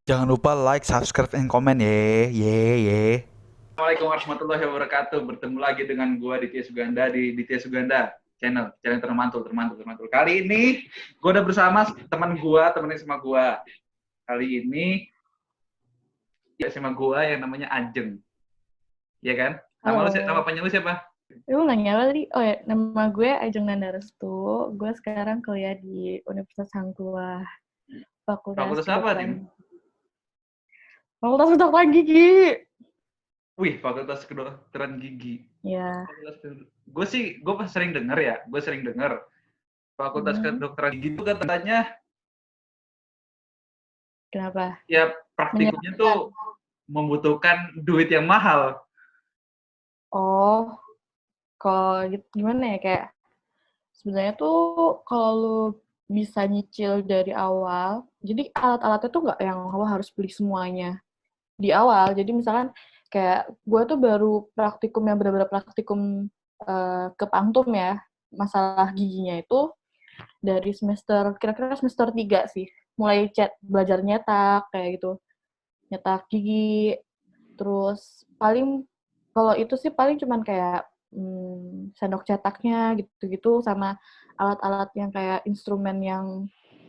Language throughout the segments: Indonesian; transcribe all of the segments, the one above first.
Jangan lupa like, subscribe, and komen ye. Assalamualaikum warahmatullahi wabarakatuh. Bertemu lagi dengan gua Ditya Suganda di Ditya Suganda channel termantul. Kali ini gua udah bersama teman gua, temenin sama gua. Kali ini ya sama gua yang namanya Ajeng. Iya kan? Nama Halo, panjang lu siapa? lu nanya apa tadi? Oh ya, nama gue Ajeng Nanda Restu. Gue sekarang kuliah di Universitas Hang Tuah, Fakultas Fakultas apa, Kedokteran. Tim? Fakultas Kedokteran Gigi. Wih, Fakultas Kedokteran Gigi. Ya, Gue sering denger ya, Fakultas hmm, Kedokteran Gigi itu katanya kenapa? ya praktikumnya Menyenangkan. tuh membutuhkan duit yang mahal. Oh, kalau gitu gimana ya? Kayak sebenarnya tuh kalau lu bisa nyicil dari awal, jadi alat-alatnya tuh nggak yang lo harus beli semuanya di awal. Jadi misalkan kayak gue tuh baru praktikum yang benar-benar praktikum ke Pangtum ya, masalah giginya itu dari kira-kira semester 3 sih. Mulai belajar nyetak kayak gitu. Nyetak gigi, terus paling kalau itu sih paling cuman kayak sendok cetaknya gitu-gitu sama alat-alat yang kayak instrumen yang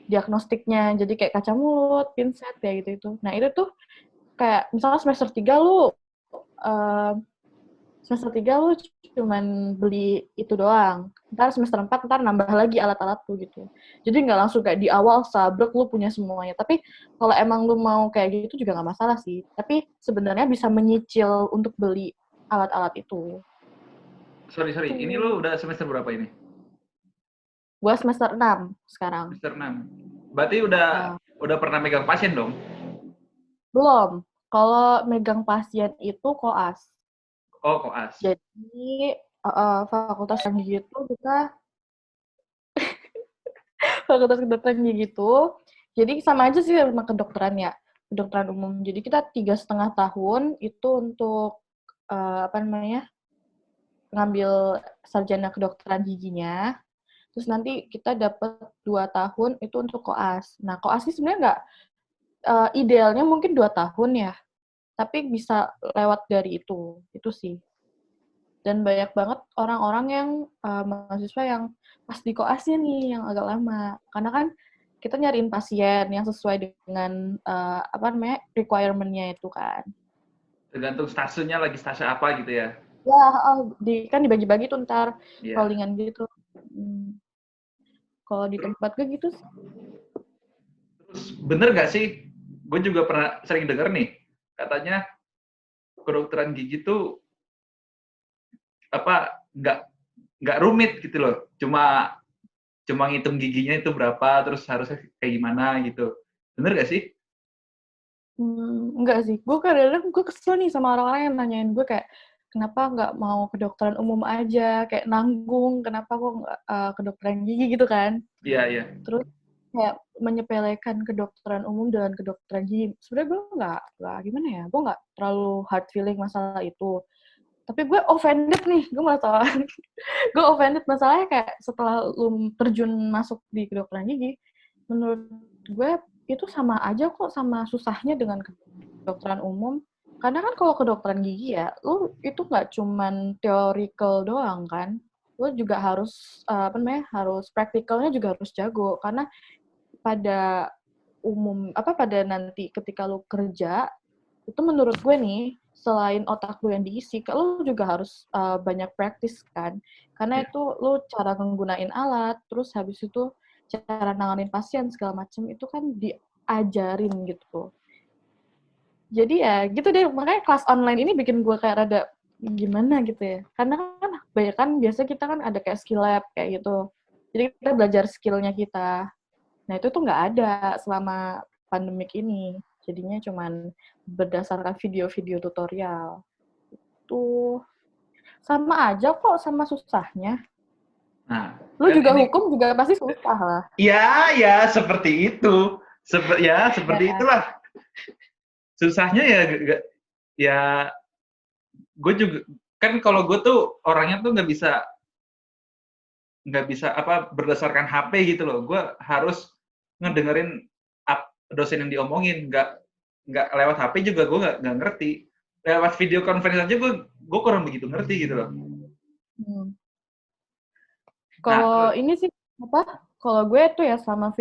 diagnostiknya. Jadi kayak kaca mulut, pinset kayak gitu-itu. Nah, itu tuh kayak misalnya semester 3 lu uh, semester 3 lu cuman beli itu doang. Ntar semester 4 ntar nambah lagi alat-alat lu gitu. Jadi nggak langsung kayak di awal sabrek lu punya semuanya. Tapi kalau emang lu mau kayak gitu juga nggak masalah sih. Tapi sebenarnya bisa menyicil untuk beli alat-alat itu. Sorry. Ini lu Tuh. udah semester berapa ini? Gua semester 6 sekarang. Semester 6. Berarti udah pernah megang pasien dong? Belum. Kalau megang pasien itu koas. Oh, koas. Jadi fakultas yang gitu kita fakultas kedokteran gitu. Jadi sama aja sih sama kedokteran ya, kedokteran umum. Jadi kita 3,5 tahun itu untuk apa namanya ngambil sarjana kedokteran giginya. Terus nanti kita dapat 2 tahun itu untuk koas. Nah koas sih sebenarnya nggak idealnya mungkin 2 tahun ya, tapi bisa lewat dari itu sih. Dan banyak banget orang-orang yang mahasiswa yang pas di koasnya nih yang agak lama karena kan kita nyariin pasien yang sesuai dengan apa namanya requirement-nya itu kan. Tergantung stasiunnya lagi stase apa gitu ya. Ya, kan dibagi-bagi tuh ntar Iya. rollingan gitu. Hmm, kalau di Terus, tempat gue gitu sih. terus bener gak sih? Gue juga pernah sering denger nih, katanya kedokteran gigi tuh apa nggak rumit gitu loh. Cuma cuma ngitung giginya itu berapa, terus harusnya kayak gimana gitu. Bener gak sih? Enggak sih. Gue kadang-kadang gue kesel nih sama orang-orang yang nanyain gue kayak, kenapa nggak mau kedokteran umum aja, kayak nanggung, kenapa kok nggak kedokteran gigi gitu kan. Iya. Terus kayak menyepelekan kedokteran umum dengan kedokteran gigi. Sebenarnya gue nggak gimana ya, gue nggak terlalu hard feeling masalah itu. Tapi gue offended nih, gue masalah, gue offended masalahnya kayak setelah lu terjun masuk di kedokteran gigi, menurut gue itu sama aja kok sama susahnya dengan kedokteran umum. Karena kan kalau kedokteran gigi ya, lu itu nggak cuman theoretical doang kan, lu juga harus apa namanya harus praktikalnya juga harus jago karena pada pada nanti ketika lu kerja itu menurut gue nih selain otak lu yang diisi lu juga harus banyak praktis kan karena Iya. itu lu cara menggunain alat terus habis itu cara nanganin pasien segala macam itu kan diajarin gitu jadi ya gitu deh makanya kelas online ini bikin gue kayak rada gimana gitu ya karena kan banyak kan biasa kita kan ada kayak skill lab kayak gitu jadi kita belajar skillnya kita. Nah, itu tuh nggak ada selama pandemik ini. Jadinya cuman berdasarkan video-video tutorial. Tuh, sama aja kok sama susahnya. Nah, Lu kan juga ini hukum juga pasti susah lah. ya seperti itu. Ya, Seperti itulah. Susahnya ya ya gue juga kan kalau gue tuh orangnya tuh nggak bisa apa berdasarkan HP gitu loh. Gue harus ngedengerin dosen yang diomongin, nggak lewat HP juga gue nggak ngerti. Lewat video conference aja gue kurang begitu ngerti gitu loh. Hmm. Nah, Kalau ini sih apa? Kalau gue tuh ya selama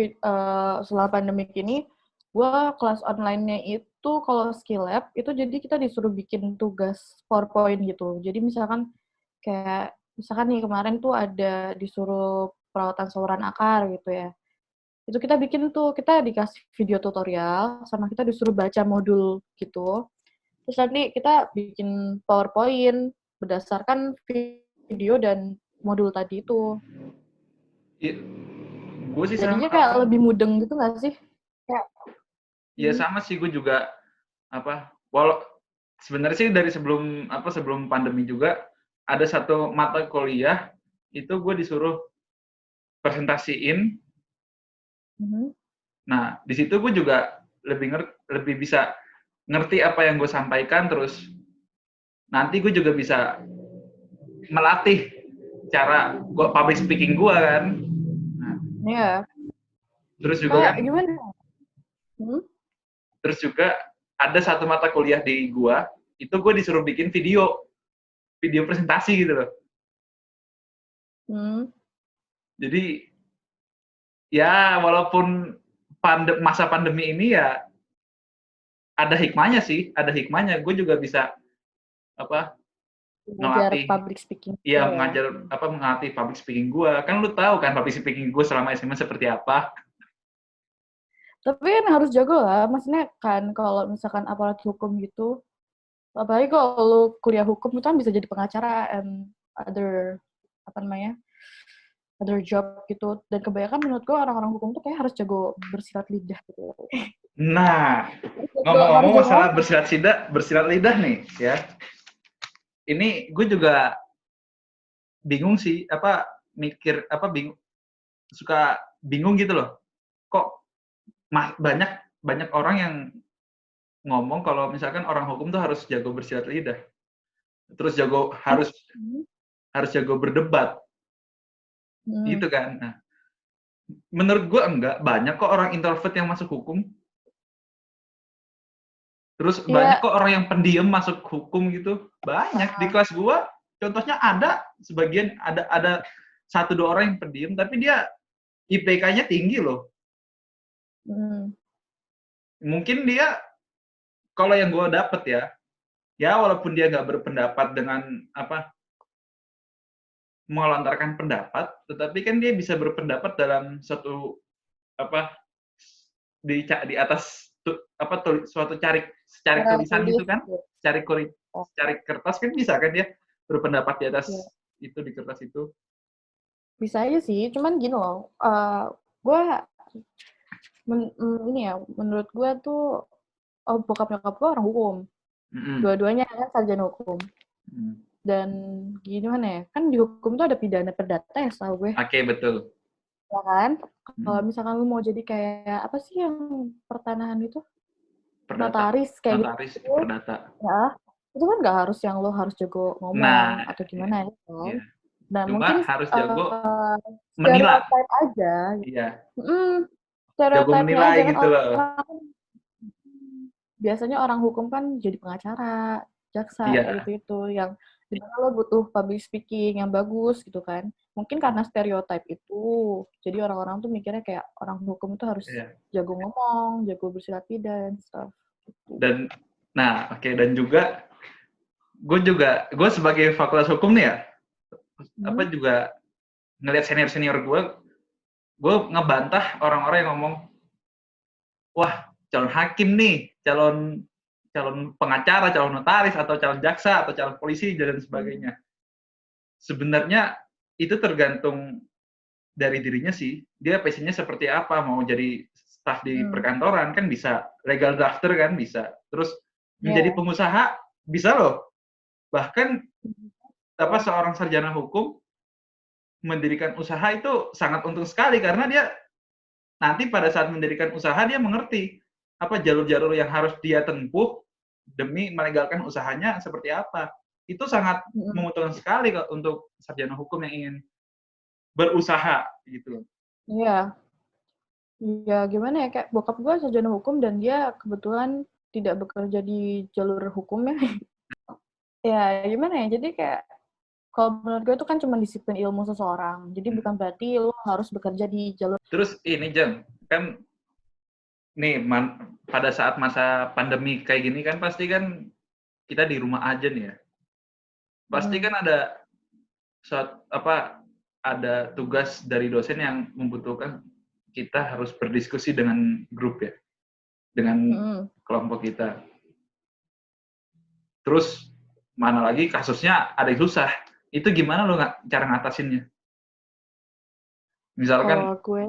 pandemik ini, gue kelas online-nya itu kalau skill lab itu jadi kita disuruh bikin tugas PowerPoint gitu. Jadi misalkan nih kemarin tuh ada disuruh perawatan saluran akar gitu ya. Itu kita bikin tuh, kita dikasih video tutorial sama kita disuruh baca modul gitu. Terus nanti kita bikin PowerPoint berdasarkan video dan modul tadi itu. gue sih sama Jadinya kayak lebih mudeng gitu nggak sih? Kayak, ya sama sih gue juga apa walau sebenarnya sih dari sebelum pandemi juga ada satu mata kuliah itu gue disuruh presentasiin. Nah, di situ gue juga lebih bisa ngerti apa yang gue sampaikan, terus nanti gue juga bisa melatih cara gue public speaking gue kan. Nah, Iya. terus juga Kayak kan, gimana? terus juga ada satu mata kuliah di gue itu gue disuruh bikin video presentasi gitu loh. Jadi ya walaupun masa pandemi ini ya ada hikmahnya sih, ada hikmahnya. Gue juga bisa apa Belajar ngelatih, public speaking. iya mengatih public speaking gue. Kan lu tahu kan public speaking gue selama SMA seperti apa. Tapi kan harus jago lah, maksudnya kan kalau misalkan aparat hukum gitu, apalagi kalau lu kuliah hukum itu kan bisa jadi pengacara and other other job gitu. Dan kebanyakan menurut gue orang-orang hukum tuh kayak harus jago bersilat lidah gitu. Nah, Harus ngomong-ngomong jago masalah bersilat lidah nih ya. Ini gue juga bingung sih, suka bingung gitu loh. Kok banyak orang yang ngomong kalau misalkan orang hukum tuh harus jago bersilat lidah. Terus harus jago berdebat. Gitu kan. Nah, menurut gue enggak, banyak kok orang introvert yang masuk hukum. Terus banyak kok orang yang pendiam masuk hukum gitu. Banyak di kelas gue, contohnya ada sebagian ada 1-2 orang yang pendiam tapi dia IPK-nya tinggi loh. Mungkin dia kalau yang gue dapet ya walaupun dia nggak berpendapat dengan melontarkan pendapat, tetapi kan dia bisa berpendapat dalam suatu di atas suatu cari tulisan gitu kan, cari kertas kan bisa kan dia berpendapat di atas itu di kertas itu. Bisa aja sih, cuman gini loh, gue menurut gue tuh bokap nyokap gue orang hukum, dua-duanya kan sarjana hukum. Dan gimana ya, kan di hukum tuh ada pidana perdata ya setahu gue. Oke, betul. Ya kan? Kalau misalkan lu mau jadi kayak apa sih yang pertanahan itu? Notaris kayak notaris, gitu. perdata. Ya, itu kan nggak harus yang lo harus jago ngomong atau gimana gitu. Iya. Nah, Cuma mungkin harus jago menilai aja. Iya. Jago menilai aja, gitu loh. Biasanya orang hukum kan jadi pengacara, jaksa, gitu yang dimana lo butuh public speaking yang bagus gitu kan. Mungkin karena stereotype itu, jadi orang-orang tuh mikirnya kayak orang hukum itu harus jago ngomong, jago bersilat lidah dan stuff. Gitu. Dan dan juga gue sebagai fakultas hukum nih ya, juga ngelihat senior gue ngebantah orang-orang yang ngomong, wah calon hakim nih, calon pengacara, calon notaris, atau calon jaksa, atau calon polisi, dan sebagainya. Sebenarnya itu tergantung dari dirinya sih. Dia passionnya seperti apa, mau jadi staf di perkantoran, kan bisa. Legal drafter kan bisa. Terus menjadi pengusaha, bisa loh. Bahkan seorang sarjana hukum mendirikan usaha itu sangat untung sekali, karena dia nanti pada saat mendirikan usaha dia mengerti apa jalur-jalur yang harus dia tempuh demi melegalkan usahanya seperti apa. Itu sangat menguntungkan sekali untuk sarjana hukum yang ingin berusaha gitu. Iya. Ya gimana ya, kayak bokap gue sarjana hukum dan dia kebetulan tidak bekerja di jalur hukum ya. Ya gimana ya, jadi kayak kalau menurut gue itu kan cuma disiplin ilmu seseorang. Jadi bukan berarti lo harus bekerja di jalur. Terus ini Jeng, kan nih pada saat masa pandemi kayak gini kan pasti kan kita di rumah aja nih ya. Pasti kan ada ada tugas dari dosen yang membutuhkan kita harus berdiskusi dengan grup ya, dengan kelompok kita. Terus mana lagi kasusnya ada yang susah. Itu gimana lo cara ngatasinnya? Misalkan Kalau gue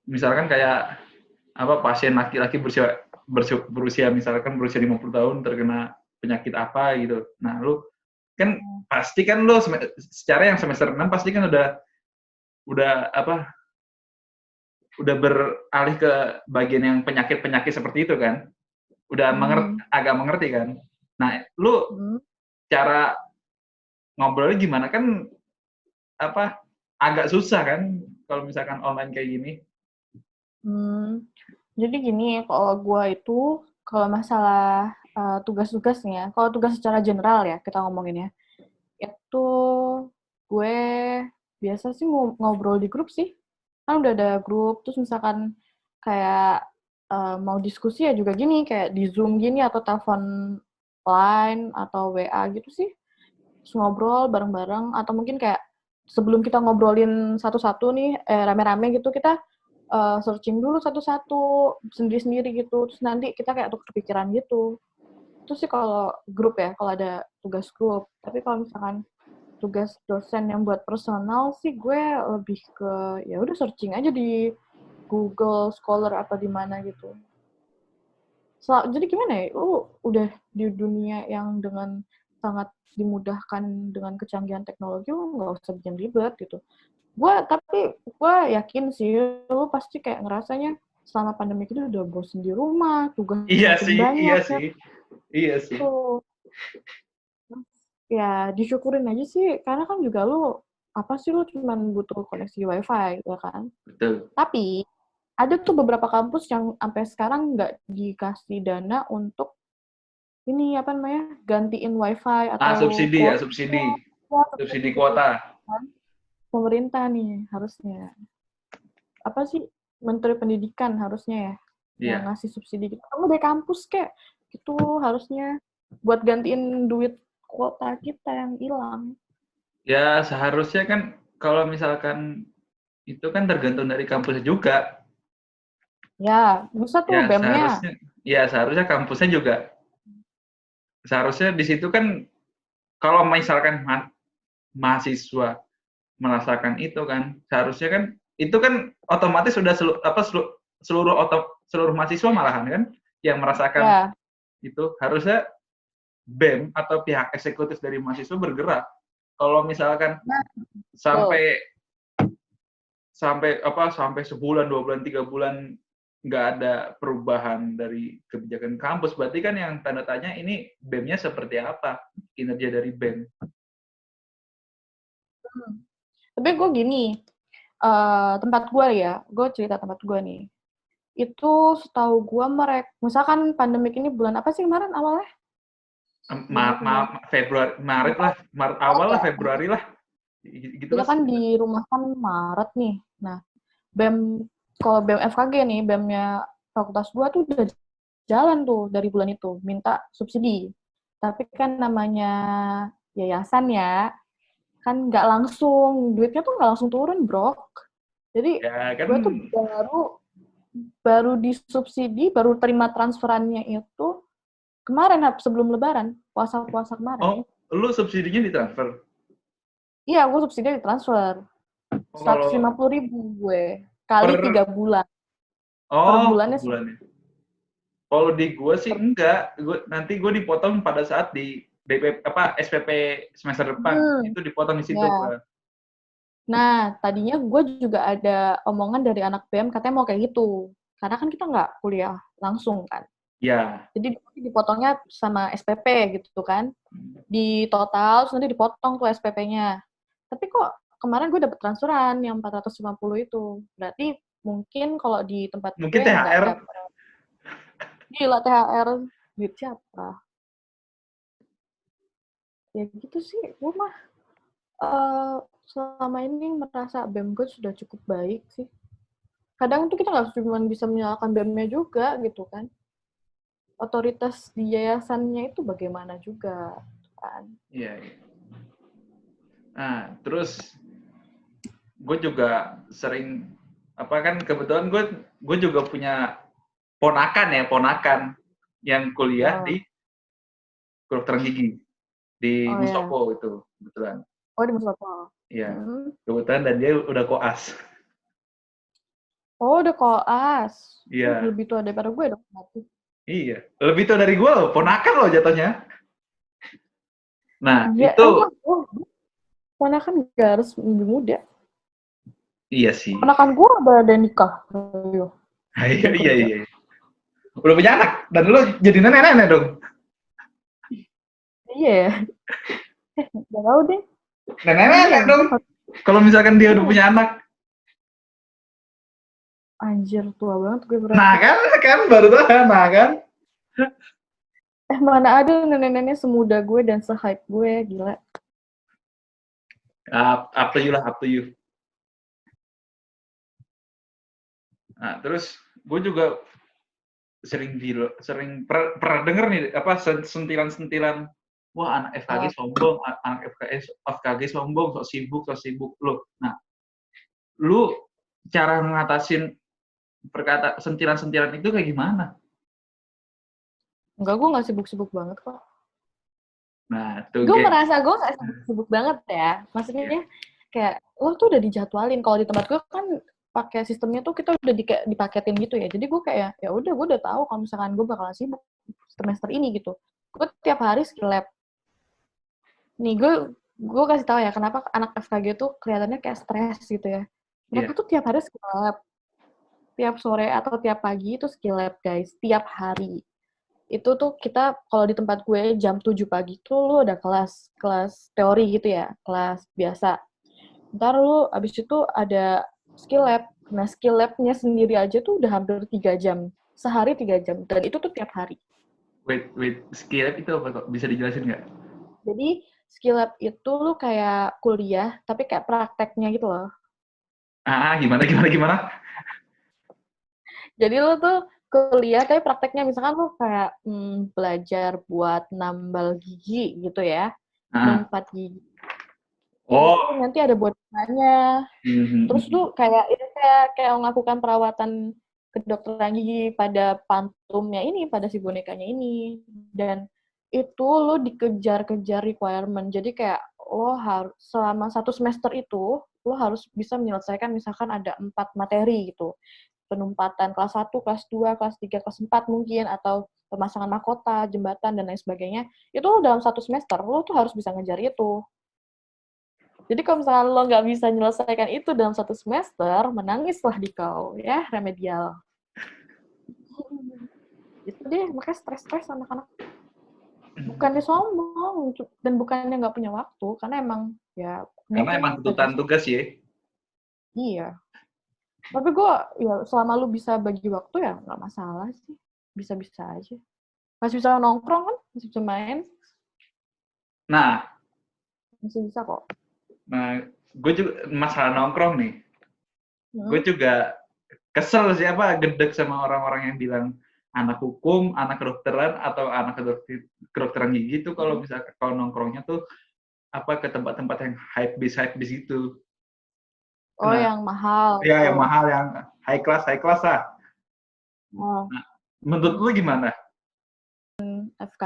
misalkan kayak pasien laki-laki berusia misalkan berusia 50 tahun terkena penyakit apa gitu. Nah, lu kan pasti kan lu secara yang semester 6 pasti kan udah beralih ke bagian yang penyakit-penyakit seperti itu kan. Udah agak mengerti kan. Nah, lu cara ngobrolnya gimana kan agak susah kan kalau misalkan online kayak gini. Jadi gini, kalau gue itu, kalau masalah tugas-tugasnya, kalau tugas secara general ya, kita ngomongin ya, itu gue biasa sih ngobrol di grup sih. Kan udah ada grup, terus misalkan kayak mau diskusi ya juga gini, kayak di Zoom gini, atau telepon line, atau WA gitu sih. Terus ngobrol bareng-bareng, atau mungkin kayak sebelum kita ngobrolin satu-satu nih, rame-rame gitu, kita searching dulu satu-satu, sendiri-sendiri gitu, terus nanti kita kayak tukar pikiran gitu. Itu sih kalau grup ya, kalau ada tugas grup. Tapi kalau misalkan tugas dosen yang buat personal sih, gue lebih ke ya udah searching aja di Google Scholar apa di mana gitu. Jadi gimana ya, lu udah di dunia yang dengan sangat dimudahkan dengan kecanggihan teknologi, lu nggak usah bikin ribet gitu. Tapi gue yakin sih, lu pasti kayak ngerasanya selama pandemi itu udah bosen di rumah, tugas makin banyak. Iya sih. Tuh. Ya, disyukurin aja sih, karena kan juga lu, apa sih lu cuma butuh koneksi wifi, ya kan? Betul. Tapi, ada tuh beberapa kampus yang sampai sekarang nggak dikasih dana untuk ini, apa namanya, gantiin wifi atau subsidi ya, kuota. subsidi kuota. Pemerintah nih harusnya. Apa sih, Menteri Pendidikan harusnya ya, yang ngasih subsidi gitu. Kamu dari kampus kayak itu harusnya buat gantiin duit kuota kita yang hilang. Ya seharusnya kan kalau misalkan itu kan tergantung dari kampusnya juga. Ya, bisa tuh Ya BEM-nya. seharusnya kampusnya juga. Seharusnya di situ kan kalau misalkan mahasiswa merasakan itu kan, seharusnya kan itu kan otomatis sudah seluruh mahasiswa malahan kan yang merasakan itu. Harusnya BEM atau pihak eksekutif dari mahasiswa bergerak. Kalau misalkan sampai sebulan, 2 bulan, 3 bulan nggak ada perubahan dari kebijakan kampus, berarti kan yang tanda tanya ini BEM-nya seperti apa, kinerja dari BEM. Tapi gue gini, tempat gue ya, gue cerita tempat gue nih. Itu setahu gue misalkan pandemik ini bulan apa sih kemarin awalnya? Maret awal lah, Februari lah. Gitu kita kan di rumah kan Maret nih. Nah, kalau BEM FKG nih, BEM-nya fakultas gua tuh udah jalan tuh dari bulan itu, minta subsidi. Tapi kan namanya yayasan ya, kan nggak langsung, duitnya tuh nggak langsung turun, bro. Jadi, ya, kan, gue tuh baru disubsidi, baru terima transferannya itu kemarin, sebelum Lebaran, puasa-puasa kemarin. Oh, lu subsidinya ditransfer? Iya, gue subsidi ditransfer. 150.000 gue kali 3 bulan. Per bulannya sih. Kalau di gue sih enggak, nanti gue dipotong pada saat di SPP semester depan, itu dipotong di situ. Ya. Nah, tadinya gue juga ada omongan dari anak BEM katanya mau kayak gitu, karena kan kita nggak kuliah langsung kan. Iya. Jadi dipotongnya sama SPP gitu kan, di total terus nanti dipotong tuh SPP-nya. Tapi kok kemarin gue dapet transferan yang 450 itu. Berarti mungkin kalau di tempat mungkin gue THR. Gila THR, duit siapa? Ya gitu sih, gue mah selama ini merasa BEM gue sudah cukup baik sih. Kadang tuh kita nggak cuma bisa menyalahkan BEM-nya juga gitu kan. Otoritas di yayasannya itu bagaimana juga kan. Iya, iya. Nah, terus gue juga sering apa kan kebetulan gue juga punya ponakan yang kuliah Oh, di kedokteran gigi di oh ya. Mustopo itu kebetulan. Oh di Mustafa. Iya, Hmm. kebetulan dan dia udah koas. Oh udah koas. Iya, Lebih tua daripada gue dong. Berarti. iya. Lebih tua dari gue loh, ponakan loh jatuhnya. Nah, Iya, itu emang. Oh, mana kan gak harus lebih muda. iya sih. Ponakan gue ada nikah. Ayo, Iya, jam iya, kerja. iya. Udah punya anak dan lu jadi nenek-nenek dong. Iya ya. Gak tau deh. Iya, Nenek-nenek dong. gue gak. Kalau misalkan dia udah Iya. punya anak. Anjir, tua banget gue Nah, berarti. kan baru tahu, nah kan. Mana ada nenek-nenek semuda gue dan se-hype gue, gila. Up to you lah, up to you. Nah, terus gue juga pernah denger nih apa sentilan-sentilan, wah anak FKG Uh, sombong, anak FKG sombong, sok sibuk lo. Nah, lu cara ngatasin sentilan-sentilan itu kayak gimana? enggak, gue gak sibuk-sibuk banget kok. Nah, tuh Gue kayak merasa gue gak sibuk-sibuk banget ya. Maksudnya kayak lo tuh udah dijadwalin. Kalau di tempat gue kan pakai sistemnya tuh kita udah dipaketin gitu ya. Jadi gue kayak ya udah gue udah tahu kalau misalkan gue bakalan sibuk semester ini gitu. Gue tiap hari skill lab. Nih gue kasih tahu ya kenapa anak FKG tuh kelihatannya kayak stres gitu ya. Mereka iya. tuh tiap hari skill lab. Tiap sore atau tiap pagi itu skill lab guys. Tiap hari. Itu tuh kita kalau di tempat gue jam 7 pagi tuh lu ada kelas teori gitu ya, kelas biasa. Ntar lu abis itu ada skill lab. Nah, skill labnya sendiri aja tuh udah hampir 3 jam. Sehari 3 jam. Dan itu tuh tiap hari. Wait, skill itu apa kok? Bisa dijelasin nggak? Jadi, skill lab itu lu kayak kuliah, tapi kayak prakteknya gitu loh. Gimana? Jadi lu tuh kuliah, tapi prakteknya misalkan lu kayak belajar buat nambal gigi gitu ya. Ah, Numpat gigi. Itu oh, nanti ada bonusnya. Terus mhm. lu kayak itu kayak melakukan perawatan kedokteran gigi pada pantumnya ini, pada si bonekanya ini. Dan itu lu dikejar-kejar requirement. Jadi kayak lo harus selama 1 semester itu lo harus bisa menyelesaikan misalkan ada 4 materi gitu. Penumpatan kelas 1, kelas 2, kelas 3, kelas 4 mungkin, atau pemasangan mahkota, jembatan, dan lain sebagainya. Itu lo dalam 1 semester, lo tuh harus bisa ngejar itu. Jadi kalau misalnya lo nggak bisa menyelesaikan itu dalam 1 semester, menangislah di kau, ya, remedial. Itu deh, makanya stres-stres anak-anak. Bukannya sombong, dan bukannya nggak punya waktu, karena emang, ya, Karena emang commitment ke tuntutan jurusan. tugas ya. Iya. Tapi gue, ya, selama lu bisa bagi waktu, ya, nggak masalah sih. Bisa-bisa aja. Masih bisa nongkrong kan? Masih bisa main? Nah, Masih bisa kok. gue juga masalah nongkrong nih. Gue Hmm. juga kesel siapa gedek sama orang-orang yang bilang anak hukum, anak kedokteran atau anak kedokteran gigi tuh kalau bisa kalau nongkrongnya tuh apa ke tempat-tempat yang hype bis itu. Oh, Kena yang mahal ya yang tuh. mahal yang high class lah. Oh, Nah, menurut lu gimana? FK.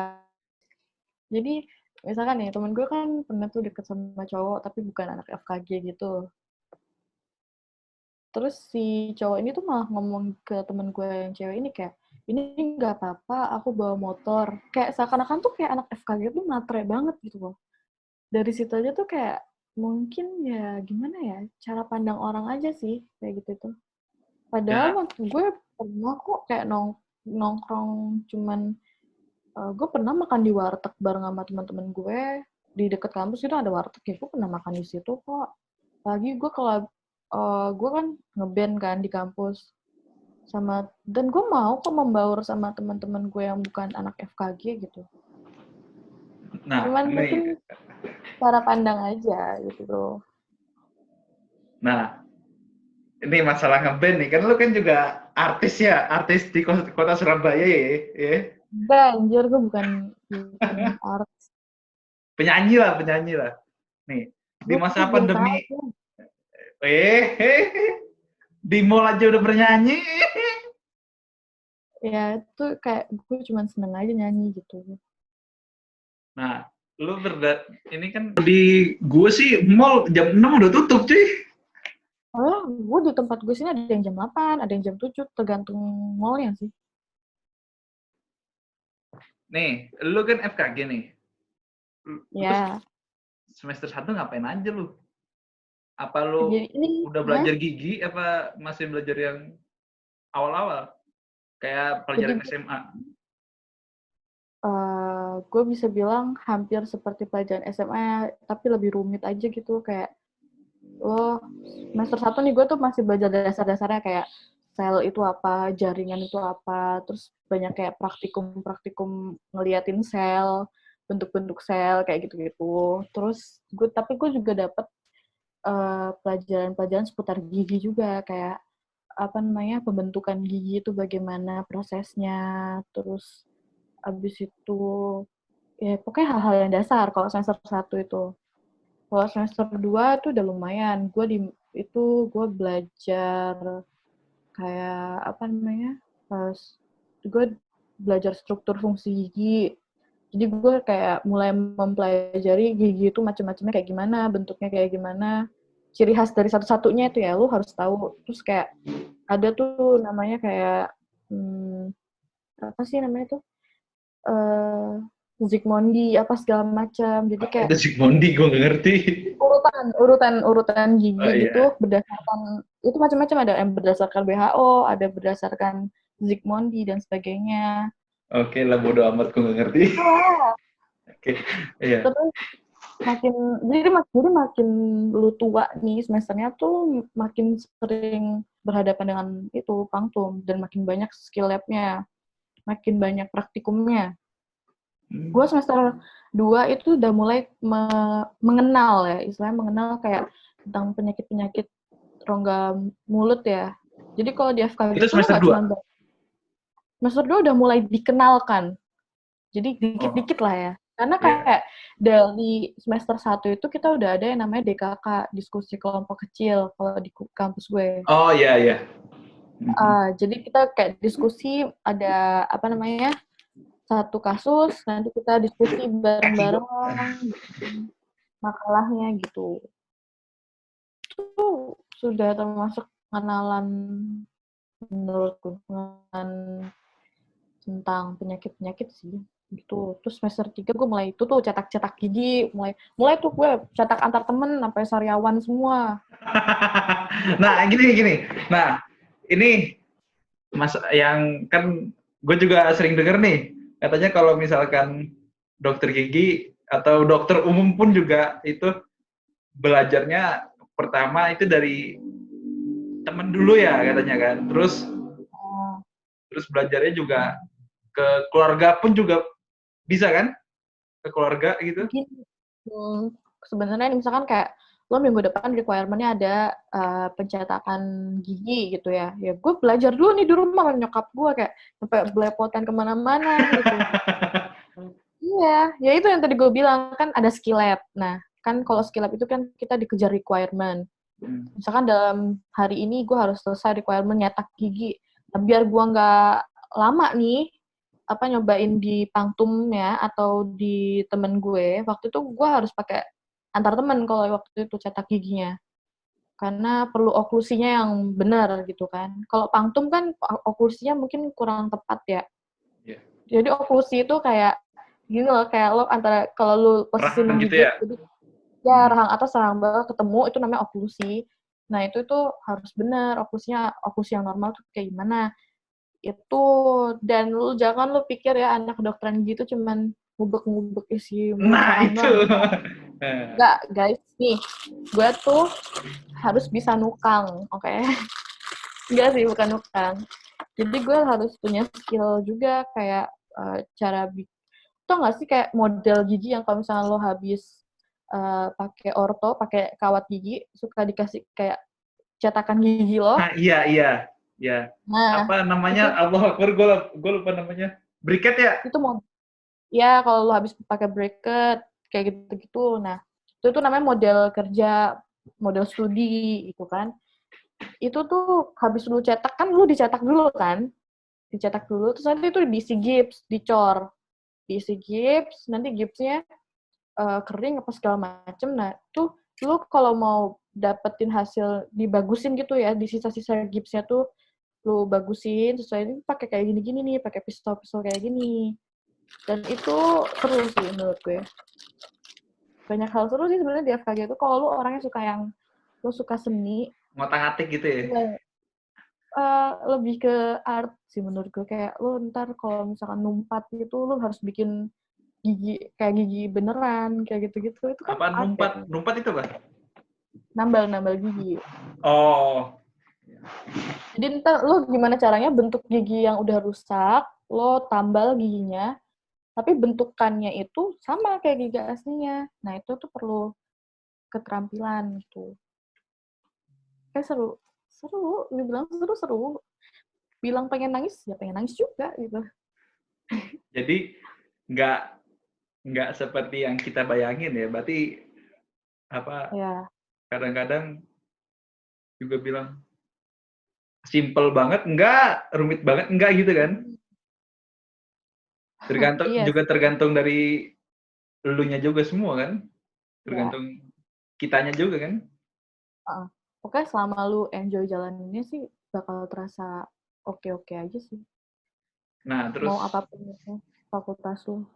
Jadi, misalkan nih, temen gue kan pernah tuh deket sama cowok, tapi bukan anak FKG gitu. Terus si cowok ini tuh malah ngomong ke temen gue yang cewek ini kayak, ini nggak apa-apa, aku bawa motor. Kayak seakan-akan tuh kayak anak FKG tuh matre banget gitu loh. Dari situ aja tuh kayak, mungkin ya gimana ya, cara pandang orang aja sih, kayak gitu tuh. Padahal Ya, waktu gue pernah kok kayak nongkrong cuman gue pernah makan di warteg bareng sama teman-teman gue di dekat kampus itu ada warteg ya gue pernah makan di situ kok. Lagi gue kalau gue kan ngeband kan di kampus. dan gue mau kok membaur sama teman-teman gue yang bukan anak FKG gitu. Nah, Cuman ini, mungkin cara pandang aja gitu. nah, ini masalah ngeband nih. Kan lu kan juga artis ya, artis di kota Surabaya ya, ya. Anjir, gue bukan artis. Penyanyi lah. Nih, di Gue tuh masa biasa pandemi, aja. di mall aja udah bernyanyi. Ya itu kayak gue cuma seneng aja nyanyi gitu. Nah, lu ini kan di gue sih mall jam 6 udah tutup, cuy. Oh, gue di tempat gue sini ada yang jam 8, ada yang jam 7, tergantung mallnya sih. Nih, lu kan FKG nih. Lu Ya, semester 1 ngapain aja lu? Apa lu jadi ini udah belajar gigi apa masih belajar yang awal-awal? Kayak jadi pelajaran SMA. gue bisa bilang hampir seperti pelajaran SMA, tapi lebih rumit aja gitu. Kayak lo semester 1 nih gue tuh masih belajar dasar-dasarnya kayak sel itu apa, jaringan itu apa, terus banyak kayak praktikum ngeliatin sel, bentuk-bentuk sel kayak gitu-gitu. Terus gue juga dapet pelajaran-pelajaran seputar gigi juga kayak apa namanya pembentukan gigi itu bagaimana prosesnya, terus abis itu ya pokoknya hal-hal yang dasar kalau semester 1 itu. Kalau semester 2 tuh udah lumayan. Gue belajar kayak apa namanya? Gue belajar struktur fungsi gigi. Jadi gue kayak mulai mempelajari gigi itu macam-macamnya kayak gimana, bentuknya kayak gimana. Ciri khas dari satu-satunya itu ya lu harus tahu. Terus kayak ada tuh namanya kayak apa sih namanya tuh? eh Zigmondi apa segala macam. Jadi Apa kayak itu Sigmondi? Gue nggak ngerti. urutan Oh gigi iya. gitu berdasarkan itu macam-macam, ada yang berdasarkan WHO, ada berdasarkan Zigmondi dan sebagainya. Oke lah, bodo amat, gue nggak ngerti. Wah, Oke, iya. terus makin jadi makin lu tua nih semesternya tuh makin sering berhadapan dengan itu pangtum dan makin banyak skill lab-nya, makin banyak praktikumnya. Gue semester 2 itu udah mulai mengenal ya, istilahnya mengenal kayak tentang penyakit-penyakit rongga mulut ya. Jadi kalau di FKG Itu itu lu semester nggak cuma 2. semester 2 udah mulai dikenalkan. Jadi Oh, dikit-dikit lah ya. Karena iya. kayak dari semester 1 itu kita udah ada yang namanya DKK, diskusi kelompok kecil kalau di kampus gue. Oh iya, iya. Jadi kita kayak diskusi ada apa namanya satu kasus, nanti kita diskusi Kaki gue. bareng-bareng makalahnya gitu. Itu sudah termasuk pengenalan menurutku pengenalan tentang penyakit-penyakit sih gitu. Terus semester 3 gue mulai itu tuh cetak-cetak gigi, mulai tuh gue cetak antar temen sampai sariawan semua. Nah, gini. Nah, ini mas yang kan gue juga sering denger nih, katanya kalau misalkan dokter gigi atau dokter umum pun juga itu belajarnya pertama itu dari temen dulu ya katanya kan. Terus belajarnya juga ke keluarga pun juga bisa kan? Ke keluarga gitu. Mungkin sebenarnya misalkan kayak lo minggu depan requirement-nya ada pencetakan gigi gitu ya. Ya gue belajar dulu nih di rumah sama nyokap gue kayak sampai belepotan kemana-mana gitu. Iya, ya itu yang tadi gue bilang kan ada skill lab. Nah, kan kalau skill lab itu kan kita dikejar requirement. Misalkan dalam hari ini gue harus selesai requirement nyetak gigi. Nah, biar gue nggak lama nih, apa nyobain di pangtum ya atau di temen gue, waktu itu gue harus pakai antar temen kalau waktu itu cetak giginya. Karena perlu oklusinya yang benar gitu kan. Kalau pangtum kan oklusinya mungkin kurang tepat ya. Iya. Jadi oklusi itu kayak gini loh, kayak lo antara kalau lu posisi Rahang gitu menggigit, ya. jadi ya rahang atas rahang bawah ketemu itu namanya oklusi. Nah itu tuh harus benar oklusinya, oklusi yang normal tuh kayak gimana itu. Dan lu jangan lu pikir ya anak kedokteran gitu cuman ngubek-ngubek isi Nah, permukaan itu. doang. Enggak guys, nih gue tuh harus bisa nukang, oke? Enggak sih, bukan nukang. Jadi gue harus punya skill juga kayak cara tau nggak sih kayak model gigi yang kalau misalnya lo habis pakai orto, pakai kawat gigi, suka dikasih kayak cetakan gigi lo. Iya, iya, ya. Nah, Apa namanya? itu Allah Akbar, gue lupa namanya. Briket ya? itu mau ya kalau lo habis pakai bracket kayak gitu-gitu. Nah, itu tuh namanya model kerja, model studi itu kan. Itu tuh habis lu cetak kan lu dicetak dulu kan? Dicetak dulu terus nanti itu diisi gips, dicor. Diisi gips, nanti gipsnya kering apa segala macem. Nah, tuh lu kalau mau dapetin hasil dibagusin gitu ya, di sisa-sisa gipsnya tuh lu bagusin sesuai ini pakai kayak gini-gini nih, pakai pistol-pistol kayak gini. Dan itu seru sih menurut gue. Banyak hal seru sih sebenarnya di FKG itu kalau lu orangnya suka yang lu suka seni, Ngotak-ngatik gitu ya? ya, lebih ke art sih menurut gue kayak lu ntar kalau misalkan numpat gitu lu harus bikin gigi kayak gigi beneran kayak gitu-gitu itu kan Apa art ya. numpat? Numpat itu apa? Nambal gigi. Oh, Jadi ntar lo gimana caranya bentuk gigi yang udah rusak, lo tambal giginya, tapi bentukannya itu sama kayak gigi aslinya. Nah, itu tuh perlu keterampilan gitu. Kayak seru. Seru, dibilang seru-seru. Bilang pengen nangis, ya pengen nangis juga gitu. jadi nggak nggak seperti yang kita bayangin ya. Berarti apa Ya, kadang-kadang juga bilang simple banget, enggak, rumit banget, enggak gitu kan? Tergantung iya juga sih. tergantung dari elunya juga semua kan? Ya, Tergantung kitanya juga kan? pokoknya selama lu enjoy jalaninnya sih, bakal terasa oke-oke aja sih. Nah, Mau terus apapun itu, fakultas lu.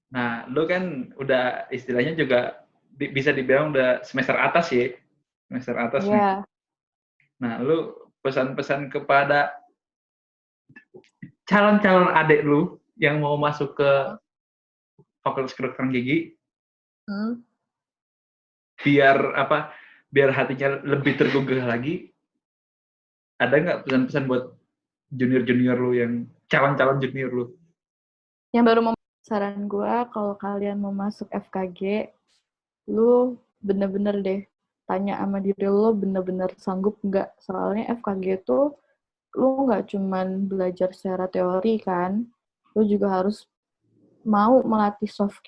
nah, lu kan udah istilahnya juga bisa dibilang udah semester atas ya. Semester atas nih. Iya. Nah, lu pesan-pesan kepada calon-calon adik lu yang mau masuk ke Fakultas Kedokteran Gigi Hmm. biar apa? Biar hatinya lebih tergugah lagi. Ada nggak pesan-pesan buat junior-junior lu yang calon-calon junior lu? Yang baru mau saran gue, kalau kalian mau masuk FKG, lu bener-bener deh tanya sama diri lo bener-bener sanggup nggak. Soalnya FKG itu lu nggak cuman belajar secara teori kan, lu juga harus mau melatih soft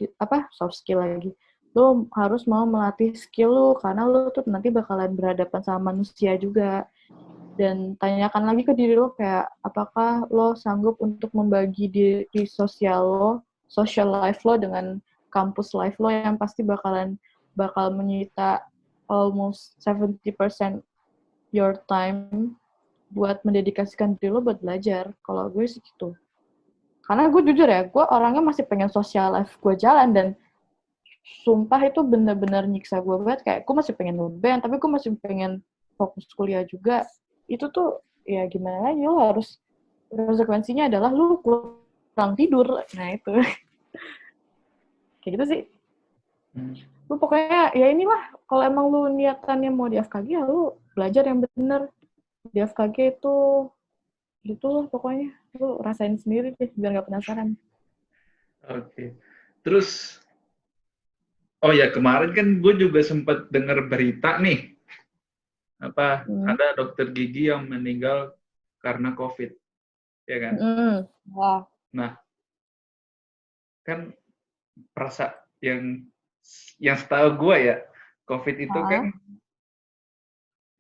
skill lagi. Lu harus mau melatih skill lu karena lu tuh nanti bakalan berhadapan sama manusia juga. Dan tanyakan lagi ke diri lo kayak apakah lo sanggup untuk membagi diri sosial lo, social life lo dengan kampus life lo yang pasti bakal menyita almost 70% your time buat mendedikasikan diri lo buat belajar. Kalau gue sih gitu. Karena gue jujur ya, gue orangnya masih pengen social life gue jalan dan sumpah itu bener-bener nyiksa gue banget. Kayak gue masih pengen ngeband, tapi gue masih pengen fokus kuliah juga. Itu tuh ya gimana lagi, lo harus konsekuensinya adalah lu kurang tidur. Nah itu kayak gitu sih. Lu pokoknya ya inilah, kalau emang lu niatannya mau di FKG ya lu belajar yang bener. Di FKG itu gitu loh pokoknya, lu rasain sendiri deh biar gak penasaran. Oke. Terus, oh ya kemarin kan gue juga sempat dengar berita nih, apa Hmm. ada dokter gigi yang meninggal karena COVID, ya kan? Wah. Nah, kan perasa yang setahu gue ya, COVID itu kan Ah.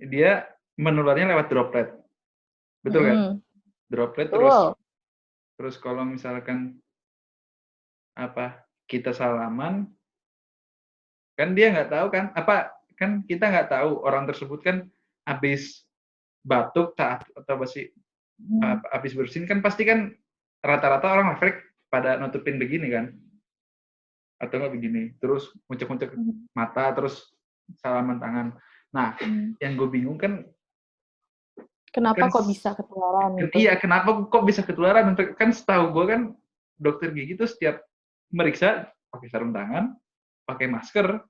dia menularnya lewat droplet, betul kan? Droplet terus Betul. terus kalau misalkan apa kita salaman, kan dia nggak tahu kan apa kan kita nggak tahu orang tersebut kan habis batuk tak atau masih habis bersin kan pasti kan rata-rata orang refleks pada nutupin begini kan atau nggak begini terus muncul-muncul mata terus salaman tangan. Nah, yang gue bingung kan Kenapa kan kok bisa ketularan gitu? iya kenapa kok bisa ketularan kan setahu gue kan dokter gigi itu setiap meriksa pakai sarung tangan pakai masker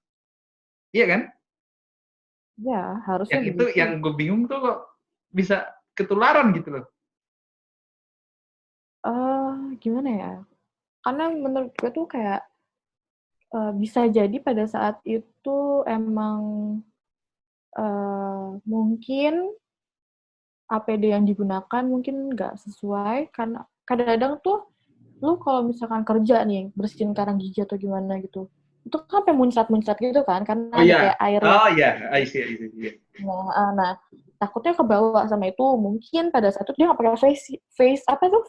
iya kan Ya, harusnya yang itu begitu. yang gue bingung tuh kok bisa ketularan gitu loh. gimana ya? Karena menurut gue tuh kayak bisa jadi pada saat itu emang mungkin APD yang digunakan mungkin nggak sesuai, karena kadang-kadang tuh lu kalau misalkan kerja nih, bersihin karang gigi atau gimana gitu, itu kan sampai muncrat-muncrat gitu kan, Oh karena ada iya. kayak air yang Oh iya, I see, I see. Iya. nah, takutnya kebawa sama itu, mungkin pada saat itu dia nggak pakai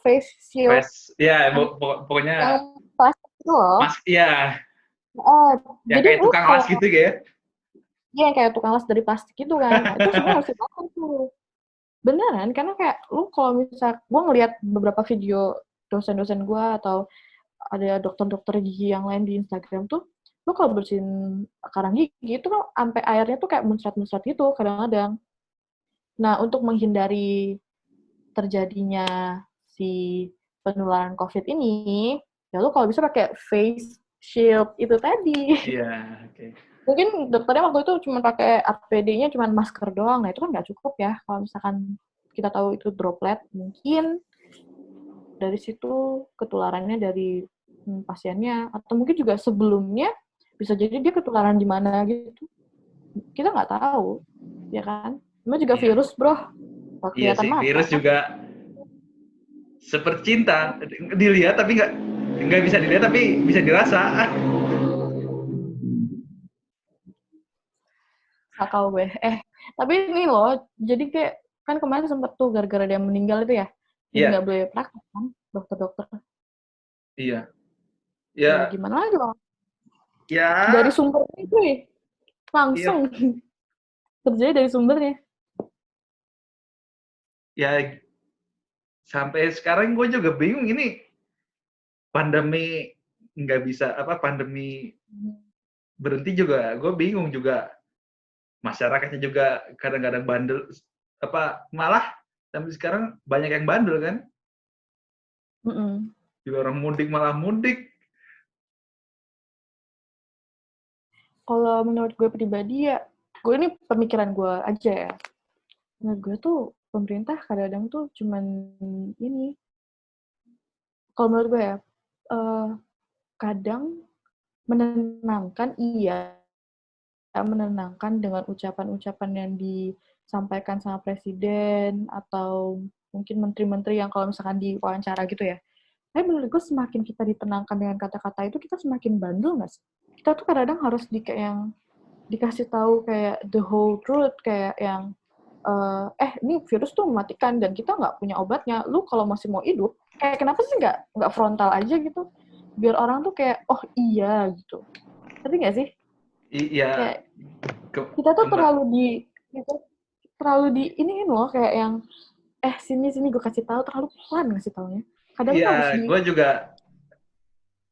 face shield Ya, yang pokoknya yang plastik itu loh. mas, ya, ya Jadi kayak lu tukang las kalau gitu ya. dia kayak tukang las dari plastik gitu kan, nah, itu sebenarnya harus dilakukan tuh. Beneran, karena kayak lu kalau misal gue ngelihat beberapa video dosen-dosen gue atau ada dokter-dokter gigi yang lain di Instagram tuh, lu kalau bersihin karang gigi itu kan sampai airnya tuh kayak muncrat-muncrat gitu kadang-kadang. Nah, untuk menghindari terjadinya si penularan COVID ini, ya lu kalau bisa pakai face shield itu tadi. Iya, oke. Mungkin dokternya waktu itu cuma pakai APD-nya cuma masker doang. Nah, itu kan nggak cukup ya. Kalau misalkan kita tahu itu droplet, mungkin dari situ ketularannya dari pasiennya. Atau mungkin juga sebelumnya bisa jadi dia ketularan di mana gitu. Kita nggak tahu, ya kan? Cuma juga Iya. virus, bro. Nggak Iya kelihatan sih, mata virus kan? juga seperti cinta, dilihat tapi nggak bisa dilihat tapi bisa dirasa. Sakau gue. Tapi ini loh, jadi kayak kan kemarin sempet tuh gara-gara dia meninggal itu ya, jadi Iya, nggak boleh praktek kan, dokter-dokter. iya, Ya ya, gimana lagi bang? Dari ya, sumbernya itu ya, iya, langsung terjadi dari sumbernya. ya. Sampai sekarang gue juga bingung ini pandemi nggak bisa apa pandemi berhenti juga. Gue bingung juga masyarakatnya juga kadang-kadang bandel apa malah sampai sekarang banyak yang bandel kan. Mm-mm. Juga orang mudik malah mudik. Kalau menurut gue pribadi ya, gue ini pemikiran gue aja ya. Menurut gue tuh pemerintah kadang-kadang tuh cuman ini, kalau menurut gue ya, eh, kadang menenangkan iya, menenangkan dengan ucapan-ucapan yang disampaikan sama presiden atau mungkin menteri-menteri yang kalau misalkan diwawancara gitu ya. Tapi menurut gue semakin kita ditenangkan dengan kata-kata itu, kita semakin bandel nggak sih? Kita tuh kadang-kadang harus kayak yang dikasih tahu kayak the whole truth, kayak yang ini virus tuh mematikan dan kita nggak punya obatnya. Lu kalau masih mau hidup, kayak kenapa sih nggak frontal aja gitu? Biar orang tuh kayak, oh iya gitu. Ngerti nggak sih? Iya, Kayak kita tuh kembali. gitu, terlalu di iniin loh, kayak yang sini gue kasih tahu, terlalu pelan ngasih taunya. Kadang tuh harus Iya, gue juga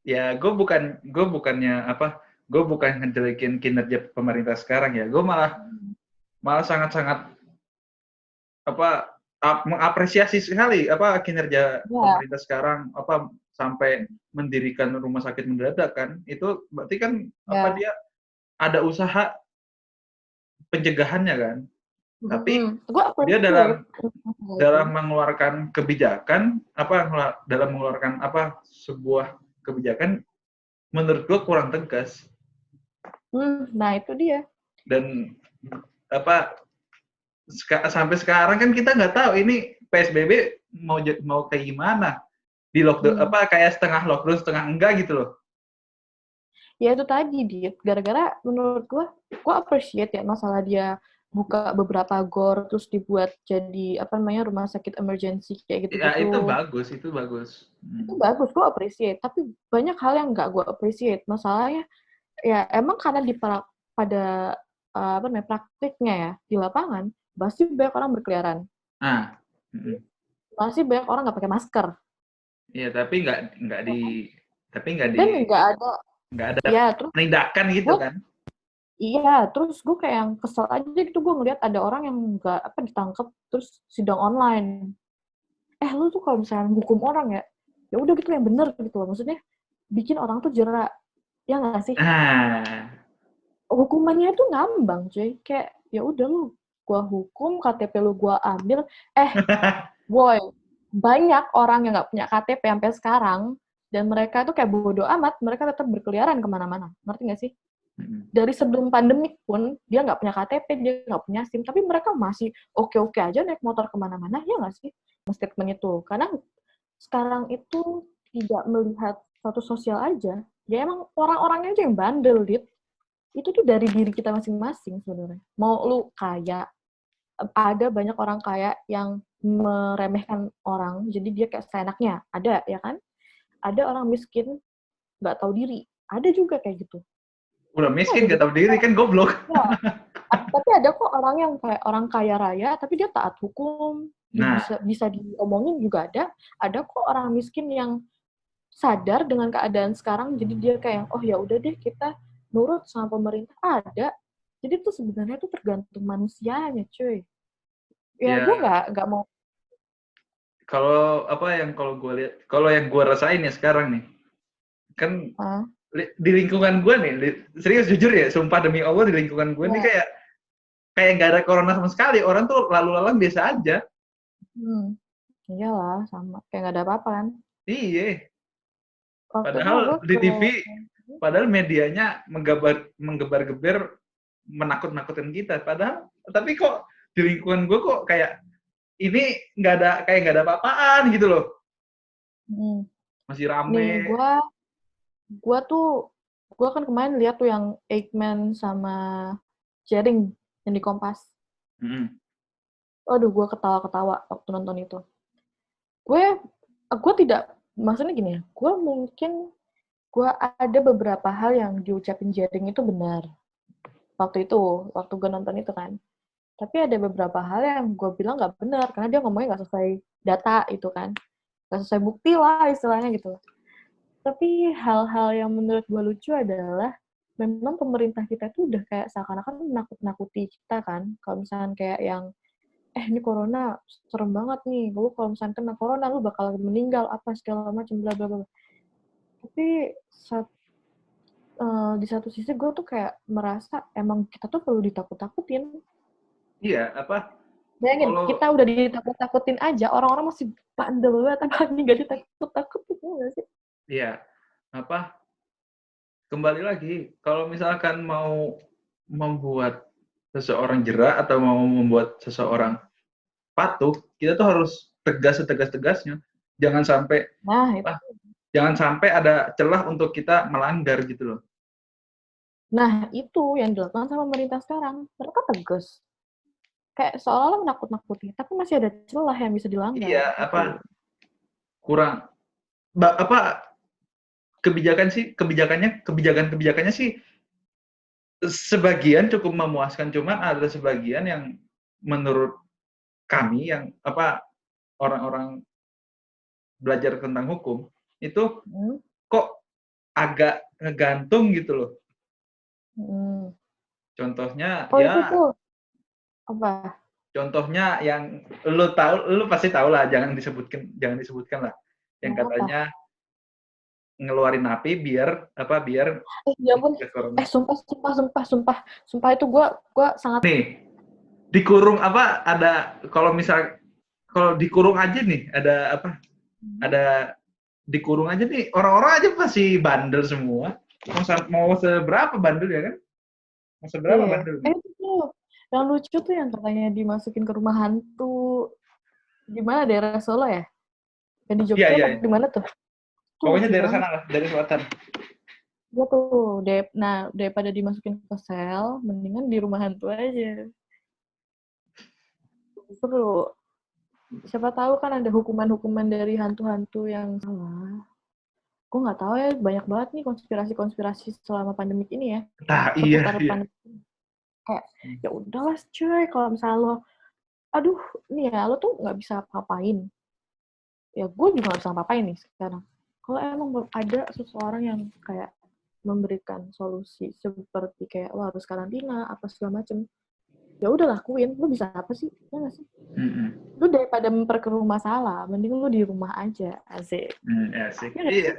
ya gue bukannya apa gue bukan ngejelekin kinerja pemerintah sekarang ya gue malah malah sangat-sangat apa mengapresiasi sekali apa kinerja ya, pemerintah sekarang apa sampai mendirikan rumah sakit mendadak kan itu berarti kan apa ya. dia ada usaha pencegahannya kan tapi Gue dia appreciate dalam itu. dalam mengeluarkan kebijakan apa dalam mengeluarkan apa sebuah kebijakan menurut gue kurang tegas Nah itu dia. dan apa sampai sekarang kan kita nggak tahu ini PSBB mau kayak gimana di lockdown Hmm. apa kayak setengah lockdown setengah enggak gitu loh. Ya itu tadi, Dit. Gara-gara menurut gue appreciate ya masalah dia buka beberapa gor terus dibuat jadi apa namanya rumah sakit emergency kayak Ya itu gitu-gitu. bagus, itu bagus. Itu bagus, gue appreciate. Tapi banyak hal yang nggak gue appreciate. Masalahnya ya emang karena pada apa namanya praktiknya ya di lapangan pasti banyak orang berkeliaran. Ah, mm-mm. Pasti banyak orang nggak pakai masker. Iya tapi nggak di tapi Dan nggak ada ya terus penindakan gitu gue kan. terus gue kayak yang kesel aja gitu, gue ngeliat ada orang yang nggak apa ditangkap terus sidang online. Lu tuh kalau misalnya hukum orang ya, ya udah gitu yang bener gitu loh. Maksudnya bikin orang tuh jerak, ya nggak sih? Ah, Hukumannya tuh ngambang cuy, kayak ya udah lu gua hukum, KTP lu gua ambil, boy, banyak orang yang nggak punya KTP sampai sekarang, dan mereka tuh kayak bodo amat, mereka tetap berkeliaran kemana-mana. Ngerti nggak sih? Dari sebelum pandemik pun, dia nggak punya KTP, dia nggak punya SIM, tapi mereka masih oke-oke aja naik motor kemana-mana, ya nggak sih? Statement itu. Karena sekarang itu tidak melihat status sosial aja, ya emang orang-orangnya aja yang bandel, Dit. Itu tuh dari diri kita masing-masing sebenarnya. Mau lu kaya, ada banyak orang kaya yang meremehkan orang, jadi dia kayak seenaknya. Ada, ya kan? Ada orang miskin, nggak tahu diri. Ada juga kayak gitu. Udah miskin, Ada gak tahu diri, kan goblok. ya. Tapi ada kok orang yang kayak orang kaya raya, tapi dia taat hukum, Nah, bisa diomongin juga ada. Ada kok orang miskin yang sadar dengan keadaan sekarang, jadi dia kayak, oh ya udah deh kita nurut sama pemerintah. Ada. Jadi tuh sebenarnya tuh tergantung manusianya, cuy. Ya gue ya nggak mau. kalau apa yang kalau gue lihat, kalau yang gue rasain ya sekarang nih, kan di lingkungan gue nih, serius jujur ya, sumpah demi Allah di lingkungan gue nih kayak nggak ada corona sama sekali, orang tuh lalu lalang biasa aja. Iyalah, sama. Kayak nggak ada apa-apa kan. Iya. Waktu itu gue Padahal di ke... TV, padahal medianya menggebar-geber menakut-nakutin kita. Padahal, tapi kok di lingkungan gue kok kayak ini nggak ada apa-apaan gitu loh. Masih Nih, rame. gue kan kemarin lihat tuh yang Eggman sama Jering yang di Kompas. Aduh, gue ketawa-ketawa waktu nonton itu. Gue tidak, maksudnya gini ya, gue ada beberapa hal yang diucapin Jering itu benar. Waktu gue nonton itu kan. Tapi ada beberapa hal yang gue bilang nggak benar, karena dia ngomongnya nggak sesuai data itu kan. Nggak sesuai bukti lah istilahnya gitu. Tapi hal-hal yang menurut gue lucu adalah memang pemerintah kita tuh udah kayak seakan-akan menakut-nakuti kita kan. Kalau misalnya kayak yang, ini corona serem banget nih. Lu kalau misalnya kena corona, lu bakal meninggal, apa segala macam, bla bla bla. Tapi di satu sisi gue tuh kayak merasa emang kita tuh perlu ditakut-takutin. Iya, apa? Bayangin, Kalau kita udah ditakut-takutin aja, orang-orang masih bandel banget, apa nggak ditakut-takutin, nggak sih? iya, apa? Kembali lagi, kalau misalkan mau membuat seseorang jera atau mau membuat seseorang patuh, kita tuh harus tegas setegas-tegasnya. Jangan sampai Nah, itu. jangan sampai ada celah untuk kita melanggar gitu loh. Nah, itu yang dilakukan sama pemerintah sekarang. Mereka tegas. Kayak seolah-olah menakut-nakuti, tapi masih ada celah yang bisa dilanggar. Iya, Gitu. apa kurang apa kebijakannya sih sebagian cukup memuaskan, cuman ada sebagian yang menurut kami yang apa orang-orang belajar tentang hukum itu kok agak ngegantung gitu loh. Contohnya itu tuh apa? Contohnya yang lu pasti tahu lah, jangan disebutkan lah. Yang katanya ngeluarin api biar Ya ampun. Sumpah itu gue sangat. nih dikurung apa ada kalau dikurung aja nih ada dikurung aja nih orang-orang aja pasti bandel semua. Mau seberapa bandel ya kan? Mau seberapa bandel? Itu tuh yang lucu tuh yang katanya dimasukin ke rumah hantu di mana, daerah Solo ya? Yang di Jogja apa di mana tuh? Pokoknya daerah sana lah, dari selatan. Iya tuh, daripada dimasukin ke sel, mendingan di rumah hantu aja. Seru. Siapa tahu kan ada hukuman-hukuman dari hantu-hantu yang salah. Gue nggak tahu ya, banyak banget nih konspirasi-konspirasi selama pandemik ini ya. Nah, iya. Kayak, ya udahlah cuy, kalau misalnya lo, aduh, nih ya, lo tuh nggak bisa apa-apain. Ya gue juga nggak bisa apa-apain nih sekarang. Kalau emang ada seseorang yang kayak memberikan solusi seperti kayak lo harus karantina, apa segala macem, ya udah lakuin. Lo bisa apa sih? Ya nggak sih? Lu daripada memperkeruh masalah, mending lu di rumah aja, asik. Asik. Ya, iya.